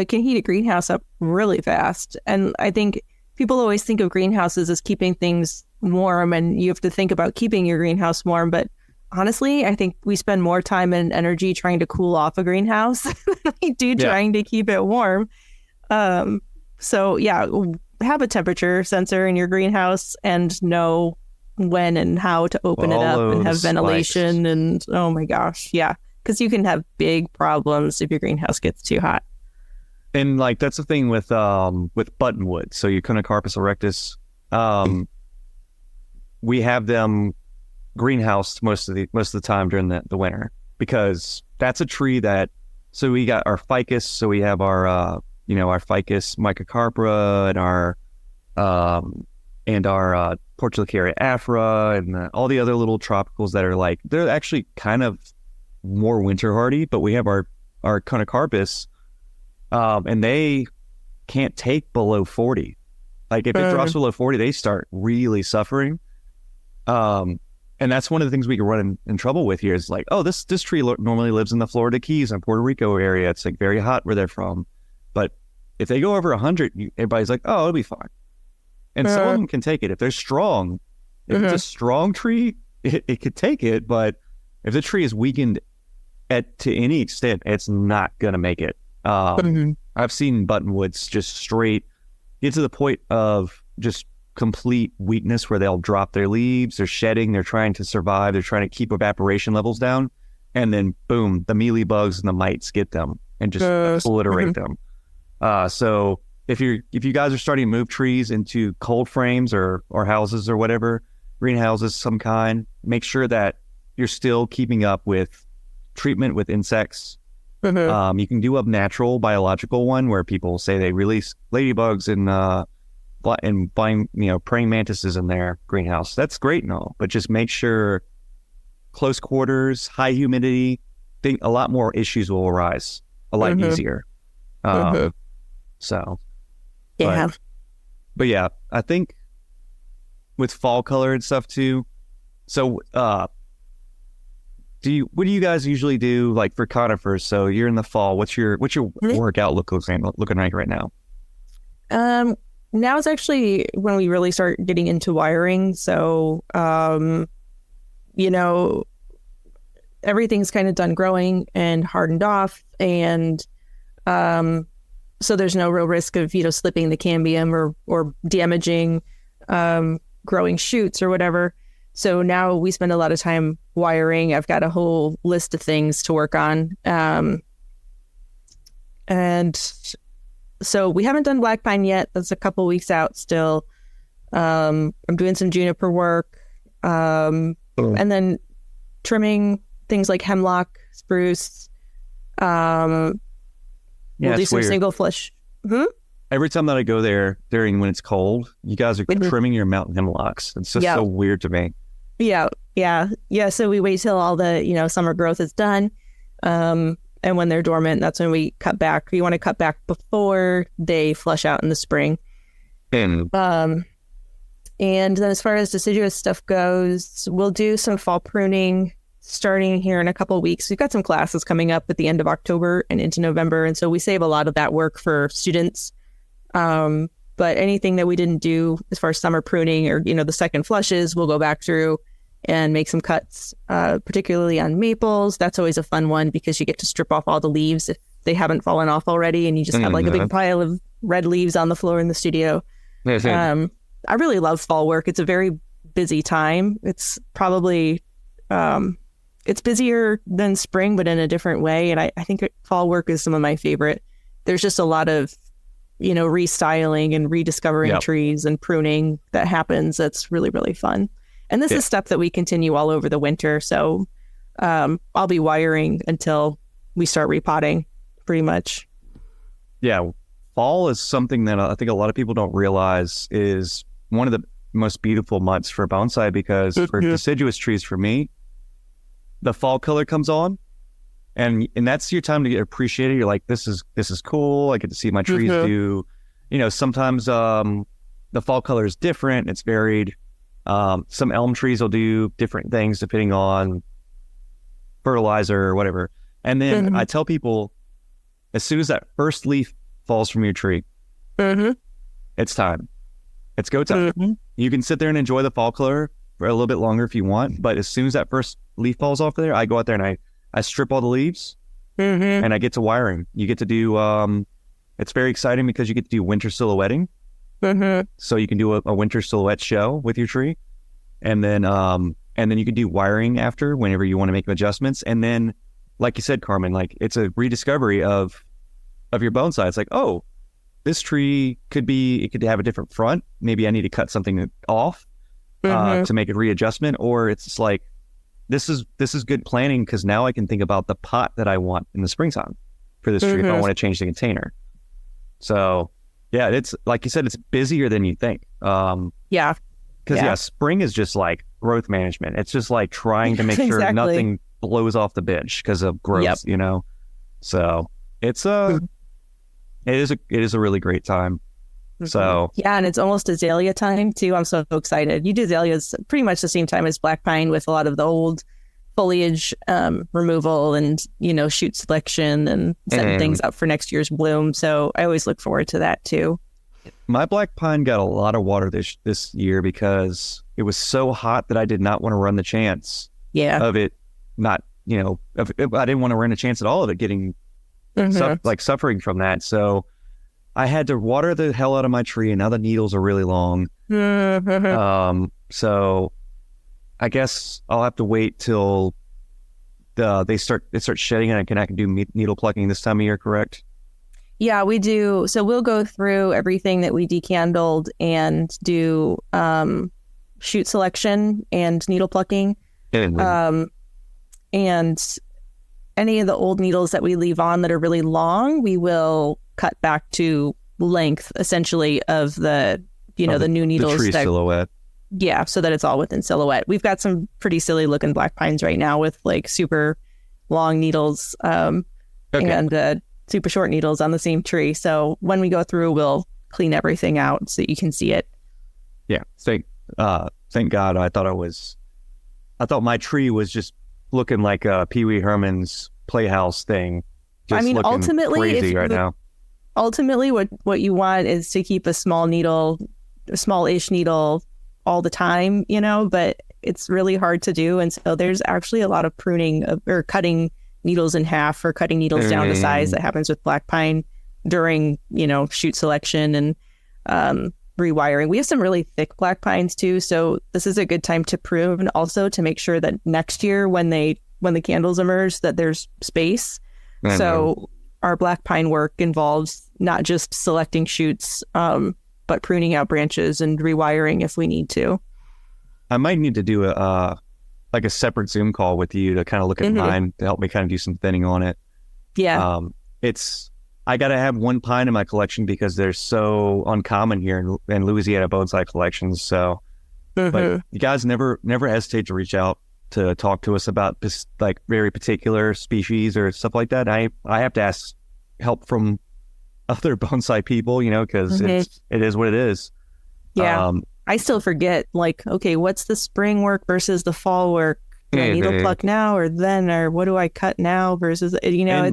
can heat a greenhouse up really fast. And I think people always think of greenhouses as keeping things warm, and you have to think about keeping your greenhouse warm. But honestly, I think we spend more time and energy trying to cool off a greenhouse than we do trying to keep it warm. So yeah, have a temperature sensor in your greenhouse and know when and how to open it up and have ventilation spikes. And oh my gosh, yeah, because you can have big problems if your greenhouse gets too hot. And like that's the thing with buttonwood. So your Cunnicarpus erectus, we have them greenhoused most of the time during the winter, because that's a tree that. So we got our ficus. So we have our our ficus microcarpa and our Portulacaria afra and all the other little tropicals that are like, they're actually kind of more winter hardy, but we have our Cunnicarpus, and they can't take below 40. Like if it drops below 40, they start really suffering. And that's one of the things we can run in trouble with here is like, oh, this tree normally lives in the Florida Keys and Puerto Rico area. It's like very hot where they're from. But if they go over 100, everybody's like, oh, it'll be fine. And some of them can take it. If they're strong, if it's a strong tree, it could take it. But if the tree is weakened to any extent, it's not going to make it. I've seen buttonwoods just straight get to the point of just complete weakness where they'll drop their leaves, they're shedding, they're trying to survive, they're trying to keep evaporation levels down. And then boom, the mealybugs and the mites get them and just obliterate them. So if you guys are starting to move trees into cold frames or houses or whatever, greenhouses, some kind, make sure that you're still keeping up with treatment with insects. You can do a natural biological one where people say they release ladybugs and praying mantises in their greenhouse. That's great and all, but just make sure close quarters, high humidity, think a lot more issues will arise a lot easier. So, yeah. But yeah, I think with fall color and stuff too. So, what do you guys usually do like for conifers? So you're in the fall. What's your workout looking like right now? Now is actually when we really start getting into wiring. So, everything's kind of done growing and hardened off, and so there's no real risk of slipping the cambium or damaging growing shoots or whatever. So now we spend a lot of time wiring. I've got a whole list of things to work on. And so we haven't done black pine yet. That's a couple weeks out still. I'm doing some juniper work. And then trimming things like hemlock, spruce. We'll do some weird. single flush. Every time that I go there when it's cold, you guys are trimming your mountain hemlocks. It's just so weird to me. Yeah. So we wait till all the summer growth is done, and when they're dormant, that's when we cut back. You want to cut back before they flush out in the spring. And then as far as deciduous stuff goes, we'll do some fall pruning starting here in a couple of weeks. We've got some classes coming up at the end of October and into November, and so we save a lot of that work for students. But anything that we didn't do as far as summer pruning or, the second flushes, we'll go back through and make some cuts, particularly on maples. That's always a fun one because you get to strip off all the leaves if they haven't fallen off already, and you just have like a big pile of red leaves on the floor in the studio. I really love fall work. It's a very busy time. It's probably, it's busier than spring, but in a different way. And I think fall work is some of my favorite. There's just a lot of restyling and rediscovering trees and pruning that happens. That's really, really fun. And this is stuff that we continue all over the winter. So I'll be wiring until we start repotting pretty much. Yeah. Fall is something that I think a lot of people don't realize is one of the most beautiful months for bonsai, because for deciduous trees, for me, the fall color comes on. And that's your time to get appreciated. You're like, this is cool. I get to see my trees do, sometimes the fall color is different. It's varied. Some elm trees will do different things depending on fertilizer or whatever. And then I tell people, as soon as that first leaf falls from your tree, it's time. It's go time. Mm-hmm. You can sit there and enjoy the fall color for a little bit longer if you want, but as soon as that first leaf falls off there, I go out there and I strip all the leaves and I get to wiring. You get to do, it's very exciting because you get to do winter silhouetting. So you can do a winter silhouette show with your tree, and then you can do wiring after whenever you want to make adjustments. And then, like you said, Carmen, like it's a rediscovery of your bonsai. It's like, oh, this tree could have a different front. Maybe I need to cut something off to make a readjustment, or it's just like, this is good planning because now I can think about the pot that I want in the springtime for this tree if I want to change the container. So yeah, it's like you said, it's busier than you think. Because spring is just like growth management. It's just like trying to make sure nothing blows off the bench because of growth, you know. So it is a really great time. So yeah, and it's almost azalea time too. I'm so excited. You do azaleas pretty much the same time as black pine with a lot of the old foliage removal and, you know, shoot selection and setting things up for next year's bloom. So I always look forward to that too. My black pine got a lot of water this year because it was so hot that I did not want to run the chance of it not, you know, I didn't want to run a chance at all of it getting suffering from that. So I had to water the hell out of my tree, and now the needles are really long. So I guess I'll have to wait till it starts shedding, and I can do needle plucking this time of year, correct? Yeah, we do. So we'll go through everything that we decandled and do shoot selection and needle plucking. And any of the old needles that we leave on that are really long, we will cut back to length essentially of the, you know, the new needles. The tree silhouette. Yeah, so that it's all within silhouette. We've got some pretty silly looking black pines right now with like super long needles and super short needles on the same tree. So when we go through, we'll clean everything out so that you can see it. Yeah, thank God. I thought my tree was just looking like Pee Wee Herman's Playhouse thing. Just I mean, ultimately, crazy right now. Ultimately, what you want is to keep a small-ish needle all the time, you know, but it's really hard to do. And so there's actually a lot of pruning or cutting needles in half or cutting needles down to size that happens with black pine during, you know, shoot selection and rewiring. We have some really thick black pines too. So this is a good time to prune also to make sure that next year when the candles emerge that there's space. So our black pine work involves not just selecting shoots, but pruning out branches and rewiring if we need to. I might need to do a separate Zoom call with you to kind of look at mine to help me kind of do some thinning on it. Yeah. I got to have one pine in my collection because they're so uncommon here in Louisiana bonsai collections. So, but you guys never hesitate to reach out to talk to us about this, like very particular species or stuff like that. I have to ask help from other bonsai people, you know, because it is what it is. Yeah. I still forget, like, okay, what's the spring work versus the fall work? Do I needle pluck now or then, or what do I cut now versus, you know,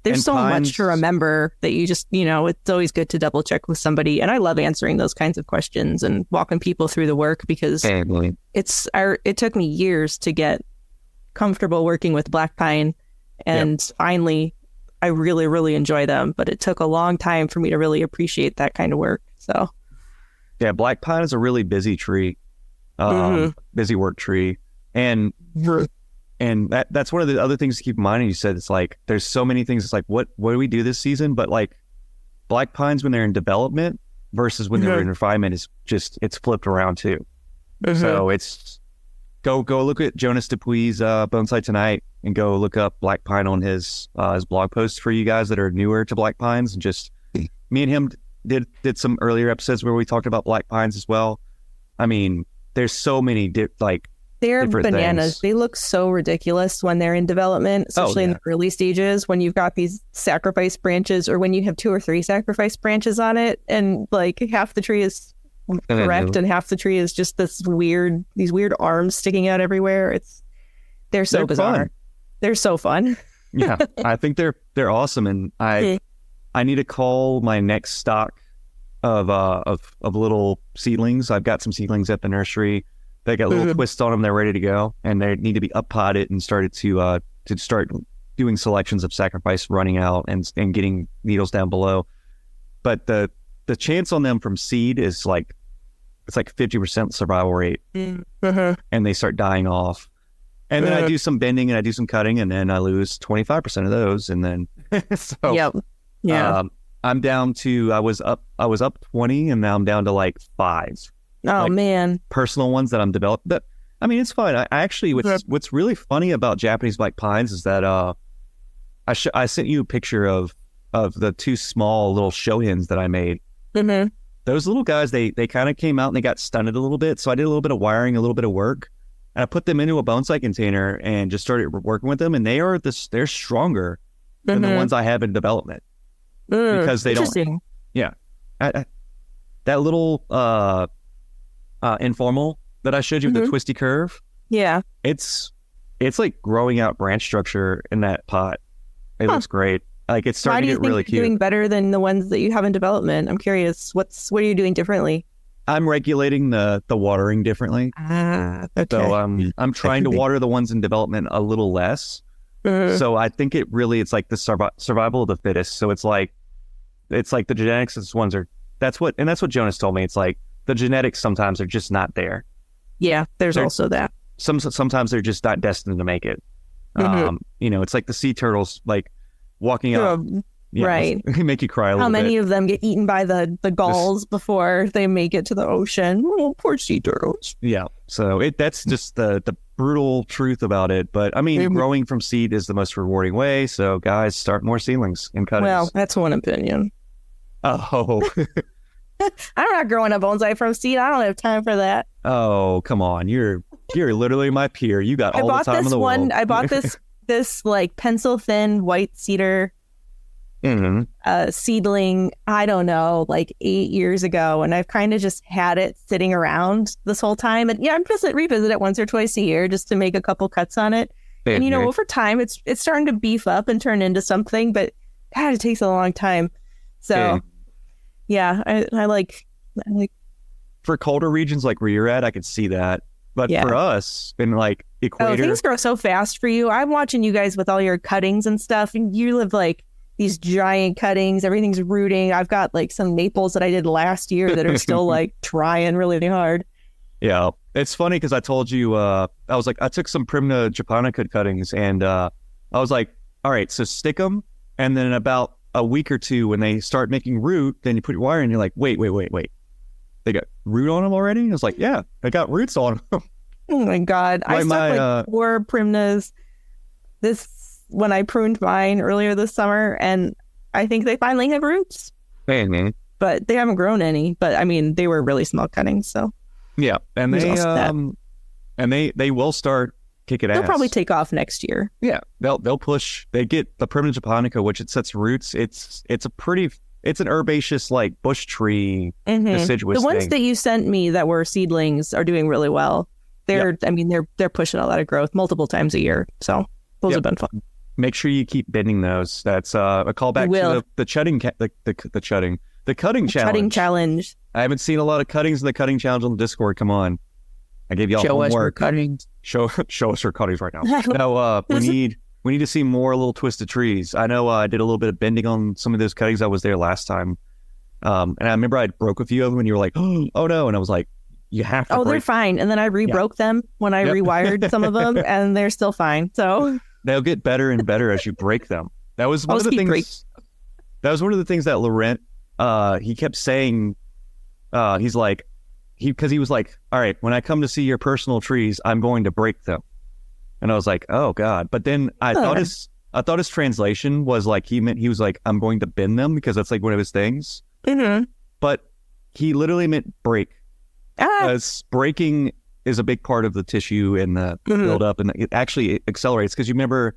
there's so much to remember that you just, you know, it's always good to double check with somebody. And I love answering those kinds of questions and walking people through the work because it took me years to get comfortable working with black pine. And finally, I really, really enjoy them. But it took a long time for me to really appreciate that kind of work. So, yeah, black pine is a really busy tree, busy work tree. And that's one of the other things to keep in mind. And you said it's like there's so many things. It's like what do we do this season? But like black pines when they're in development versus when they're in refinement is just it's flipped around too. So it's go look at Jonas Dupuy's Bonsai Tonight and go look up black pine on his blog posts for you guys that are newer to black pines. And just me and him did some earlier episodes where we talked about black pines as well. I mean, there's so many they're bananas. They look so ridiculous when they're in development, especially in the early stages when you've got these sacrifice branches or when you have 2 or 3 sacrifice branches on it and like half the tree is correct and half the tree is just these weird arms sticking out everywhere. They're so bizarre. Fun. They're so fun. Yeah, I think they're awesome. And I need to call my next stock of little seedlings. I've got some seedlings at the nursery. They got little twists on them. They're ready to go, and they need to be up potted and started to start doing selections of sacrifice, running out and getting needles down below. But the chance on them from seed is like, it's like 50% survival rate, and they start dying off. And then I do some bending and I do some cutting, and then I lose 25% of those, and then I'm down to I was up 20, and now I'm down to like 5. Oh like, man, personal ones that I'm developing. But I mean, it's fine. I actually, what's really funny about Japanese black pines is that I sent you a picture of the 2 small little show hens that I made. Those little guys, they kind of came out and they got stunted a little bit. So I did a little bit of wiring, a little bit of work, and I put them into a bonsai container and just started working with them. And they're stronger than the ones I have in development because they don't. Yeah, that little informal that I showed you with the twisty curve. Yeah, it's like growing out branch structure in that pot. It looks great. Like it's starting to get really cute. Why do you think you're doing better than the ones that you have in development? I'm curious. What are you doing differently? I'm regulating the watering differently. Okay. So I'm trying to water the ones in development a little less. So I think it's like the survival of the fittest. So it's like the genetics of these ones are. That's what Jonas told me. It's like the genetics sometimes are just not there. Yeah, there's also that. Sometimes they're just not destined to make it. It's like the sea turtles, like walking out. Right. Make you cry a little bit. How many of them get eaten by the gulls before they make it to the ocean? Oh, poor sea turtles. Yeah. So that's just the brutal truth about it. But I mean, growing from seed is the most rewarding way. So guys, start more seedlings and cuttings. Well, that's one opinion. Oh. I'm not growing a bonsai from seed. I don't have time for that. Oh, come on. You're literally my peer. You got all the time in the world. I bought this like pencil thin white cedar seedling, I don't know, like 8 years ago. And I've kind of just had it sitting around this whole time. And yeah, I'm just revisit it once or twice a year just to make a couple cuts on it. And over time, it's starting to beef up and turn into something. But God, it takes a long time. So yeah, I like for colder regions like where you're at, I could see that. But for us, in like equator, things grow so fast for you. I'm watching you guys with all your cuttings and stuff, and you live like these giant cuttings. Everything's rooting. I've got like some maples that I did last year that are still like trying really hard. Yeah, it's funny because I told you I was like I took some Primna japonica cuttings, and I was like, all right, so stick them, and then in about a week or two, when they start making root, then you put your wire in, and you're like, wait. They got root on them already? I was like, yeah, they got roots on them. Oh my God. I stuck like 4 Primnas when I pruned mine earlier this summer, and I think they finally have roots. Man. But they haven't grown any. But I mean, they were really small cuttings, so. Yeah, and they will start kicking ass. They'll probably take off next year. Yeah, they'll push. They get the Primna japonica, which it sets roots. It's an herbaceous, like bush tree, deciduous The ones thing. that you sent me that were seedlings are doing really well. They're pushing a lot of growth multiple times a year. So those have been fun. Make sure you keep bending those. That's a callback to the cutting challenge. I haven't seen a lot of cuttings in the cutting challenge on the Discord. Come on, I gave y'all homework. Show us your cuttings. Show us your cuttings right now. No, we need to see more little twisted trees. I know I did a little bit of bending on some of those cuttings. I was there last time. And I remember I broke a few of them, and you were like, oh no. And I was like, you have to break. They're fine. And then I rebroke them when I rewired some of them, and they're still fine. So they'll get better and better as you break them. That was one of the things. That was one of the things that Laurent, he kept saying, he's like, because he was like, all right, when I come to see your personal trees, I'm going to break them. And I was like, oh God. But then I thought his translation was like, he was like, I'm going to bend them, because that's like one of his things. But he literally meant break. Because breaking is a big part of the tissue and the build up, and it actually accelerates. Because you remember,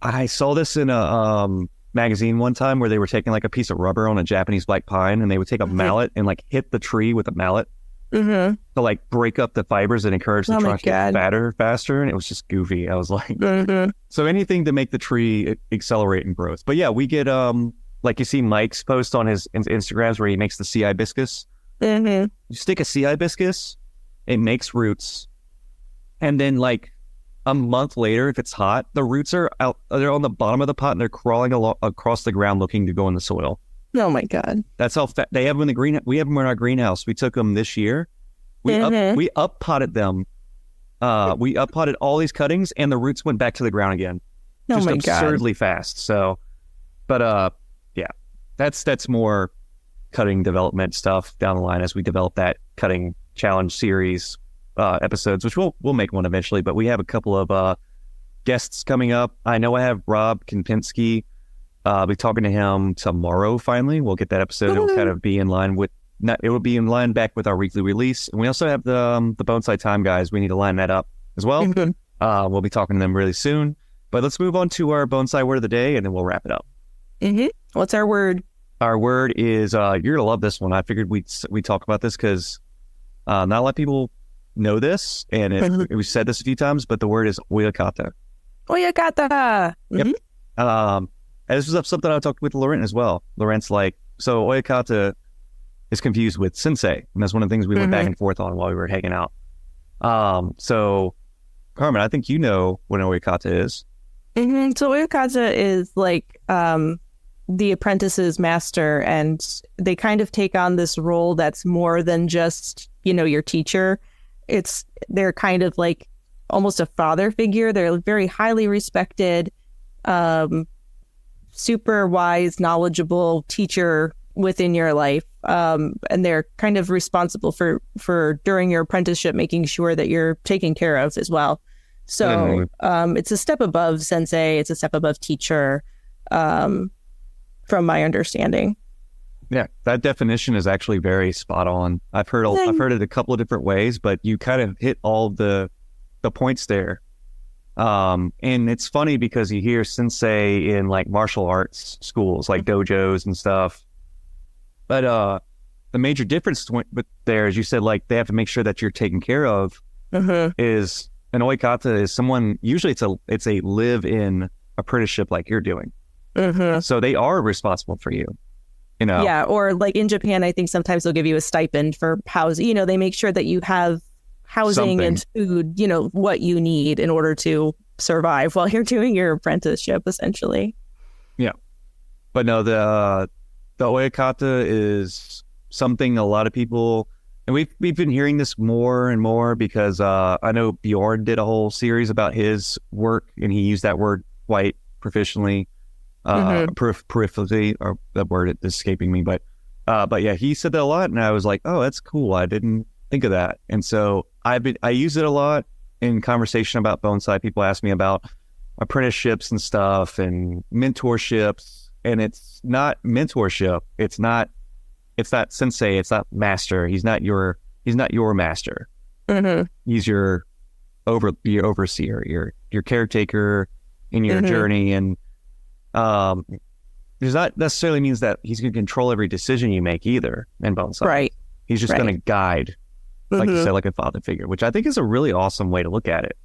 I saw this in a magazine one time where they were taking like a piece of rubber on a Japanese black pine, and they would take a mallet and like hit the tree with a mallet to like break up the fibers and encourage the trunk to get fatter faster. And it was just goofy. I was like, so anything to make the tree accelerate in growth. But yeah, we get like like you see Mike's post on his Instagrams where he makes the sea hibiscus. You stick a sea hibiscus, it makes roots, and then like a month later, if it's hot, the roots are out. They're on the bottom of the pot and they're crawling across the ground looking to go in the soil. Oh my God! That's how they have them in the green. We have them in our greenhouse. We took them this year. We up potted them. We up potted all these cuttings, and the roots went back to the ground again. Oh just my God! Absurdly fast. So, but yeah, that's more cutting development stuff down the line as we develop that cutting challenge series episodes, which we'll make one eventually. But we have a couple of guests coming up. I know I have Rob Kempinski. I'll be talking to him tomorrow. Finally, we'll get that episode. It'll kind of be in line with. It will be in line back with our weekly release, and we also have the Bonsai Time guys. We need to line that up as well. We'll be talking to them really soon. But let's move on to our bonsai word of the day, and then we'll wrap it up. What's our word? Our word is you're gonna love this one. I figured we talk about this because not a lot of people know this, and we said this a few times, but the word is oyakata. Oyakata. Yep. And this was something I talked with Laurent as well. Laurent's like, so oyakata is confused with sensei, and that's one of the things we went back and forth on while we were hanging out. So Carmen, I think you know what an oyakata is. So oyakata is like the apprentice's master, and they kind of take on this role that's more than just, your teacher. They're kind of like almost a father figure. They're very highly respected, super wise, knowledgeable teacher within your life. And they're kind of responsible for during your apprenticeship, making sure that you're taken care of as well. So it's a step above sensei. It's a step above teacher, from my understanding. Yeah, that definition is actually very spot on. I've heard it a couple of different ways, but you kind of hit all the points there. And it's funny because you hear sensei in like martial arts schools, like dojos and stuff. But the major difference there is you said like they have to make sure that you're taken care of. Is an oikata is someone, usually it's a live-in apprenticeship like you're doing. So they are responsible for you. Yeah, or like in Japan, I think sometimes they'll give you a stipend for housing. They make sure that you have housing and food, what you need in order to survive while you're doing your apprenticeship, essentially. Yeah. But no, the oyakata is something a lot of people, and we've been hearing this more and more because I know Bjorn did a whole series about his work, and he used that word quite proficiently. Peripherally, or that word is escaping me, but yeah, he said that a lot, and I was like, oh, that's cool. I didn't think of that, and so I use it a lot in conversation about bonsai. People ask me about apprenticeships and stuff and mentorships, and it's not mentorship. It's not sensei. It's not master. He's not your master. He's your overseer, your caretaker in your journey, and does not necessarily means that he's going to control every decision you make either in bonsai. Right. He's just going to guide, like you said, like a father figure, which I think is a really awesome way to look at it.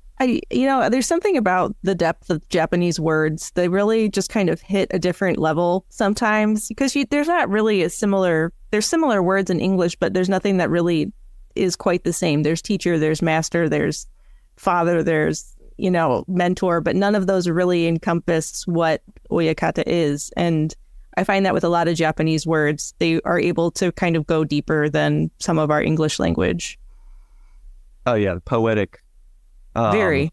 There's something about the depth of Japanese words. They really just kind of hit a different level sometimes because there's not really there's similar words in English, but there's nothing that really is quite the same. There's teacher, there's master, there's father, there's mentor, but none of those really encompass what oyakata is. And I find that with a lot of Japanese words, they are able to kind of go deeper than some of our English language. Oh yeah, poetic. Very.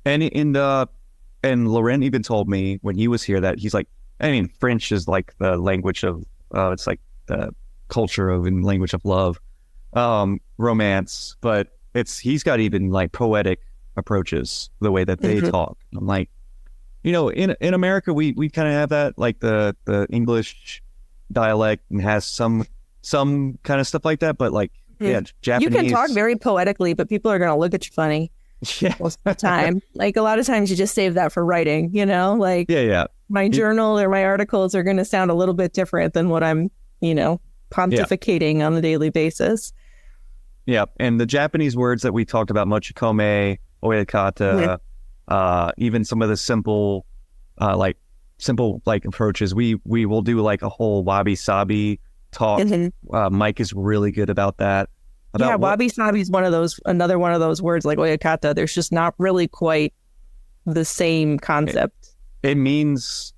And Laurent even told me when he was here that he's like, French is like the language of, it's like the culture of and language of love, romance, but he's got even like poetic approaches the way that they talk. I'm like, in America we kind of have that, like the English dialect and has some kind of stuff like that, but like Japanese, you can talk very poetically, but people are going to look at you funny most of the time. Like a lot of times you just save that for writing, like my journal or my articles are going to sound a little bit different than what I'm pontificating on a daily basis. And the Japanese words that we talked about, mochikome, oyakata, even some of the simple, like simple like approaches. We will do like a whole wabi sabi talk. Mike is really good about that. Wabi sabi is another one of those words like oyakata. There's just not really quite the same concept. It means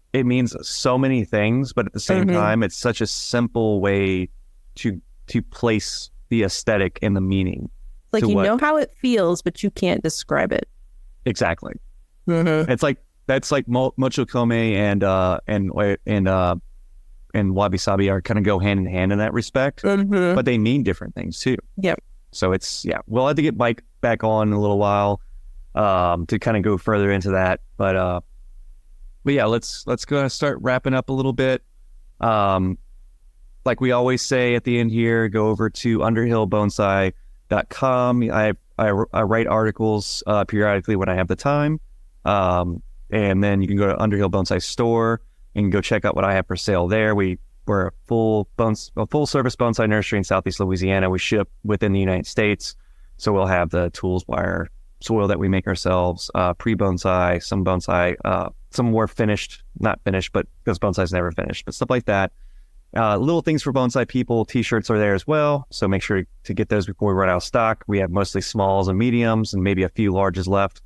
so many things, but at the same time, it's such a simple way to place the aesthetic and the meaning. Like know how it feels, but you can't describe it. Exactly. It's like that's like mochokome and wabi sabi are kind of go hand in hand in that respect, but they mean different things too. Yep. So we'll have to get Mike back on in a little while to kind of go further into that. But yeah, let's go and start wrapping up a little bit. Like we always say at the end here, go over to underhillbonsai.com. I write articles periodically when I have the time. And then you can go to Underhill Bonsai Store and go check out what I have for sale there. We're a full service bonsai nursery in Southeast Louisiana. We ship within the United States. So we'll have the tools, wire, soil that we make ourselves, pre-bonsai, some bonsai, some more finished, not finished, but because bonsai's never finished, but stuff like that. Little things for bonsai people, t-shirts are there as well. So make sure to get those before we run out of stock. We have mostly smalls and mediums and maybe a few larges left.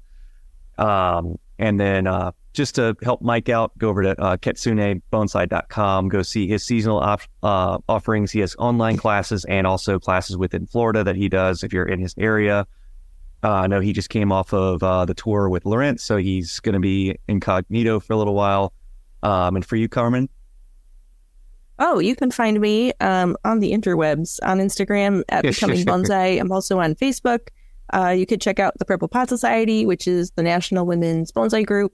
And then just to help Mike out, go over to kitsunebonsai.com, go see his seasonal offerings. He has online classes and also classes within Florida that he does if you're in his area. I know he just came off of the tour with Lawrence, so he's going to be incognito for a little while. And for you, Carmen? Oh, you can find me on the interwebs, on Instagram at Becoming Bonsai. I'm also on Facebook. You could check out the Purple Pot Society, which is the National Women's Bonsai Group.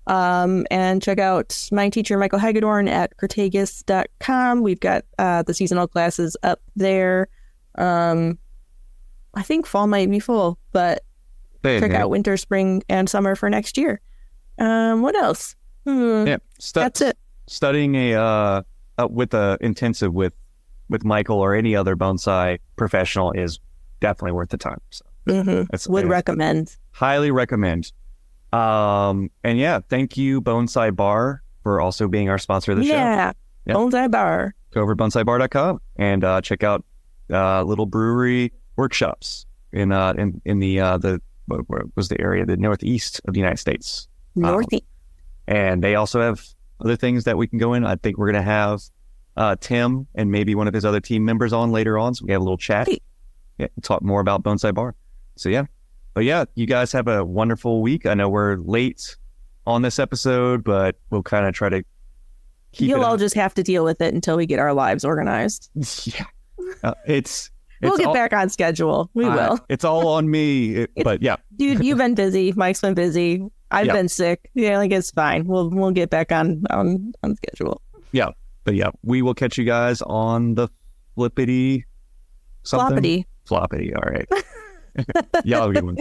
And check out my teacher, Michael Hagedorn, at Crataegus.com. We've got the seasonal classes up there. I think fall might be full, but check out winter, spring, and summer for next year. What else? That's it. Studying with a intensive with Michael or any other bonsai professional is definitely worth the time. So would recommend. Highly recommend. And yeah, thank you, Bonsai Bar, for also being our sponsor of the show. Yeah, Bonsai Bar. Go over to bonsaibar.com and check out little brewery workshops in the what was the area, the northeast of the United States. Northeast. And they also have other things that we can go in. I think we're going to have Tim and maybe one of his other team members on later on, so we have a little chat. Yeah, talk more about Bonsai Bar. So yeah. But yeah, you guys have a wonderful week. I know we're late on this episode, but we'll kind of try to keep You'll all just have to deal with it until we get our lives organized. Yeah. We'll get back on schedule. We will. It's all on me. But yeah. Dude, you've been busy. Mike's been busy. I've been sick. Yeah, like it's fine. We'll get back on schedule. Yeah. But yeah, we will catch you guys on the flippity something. Floppity. Floppity. All right. Y'all have a good one.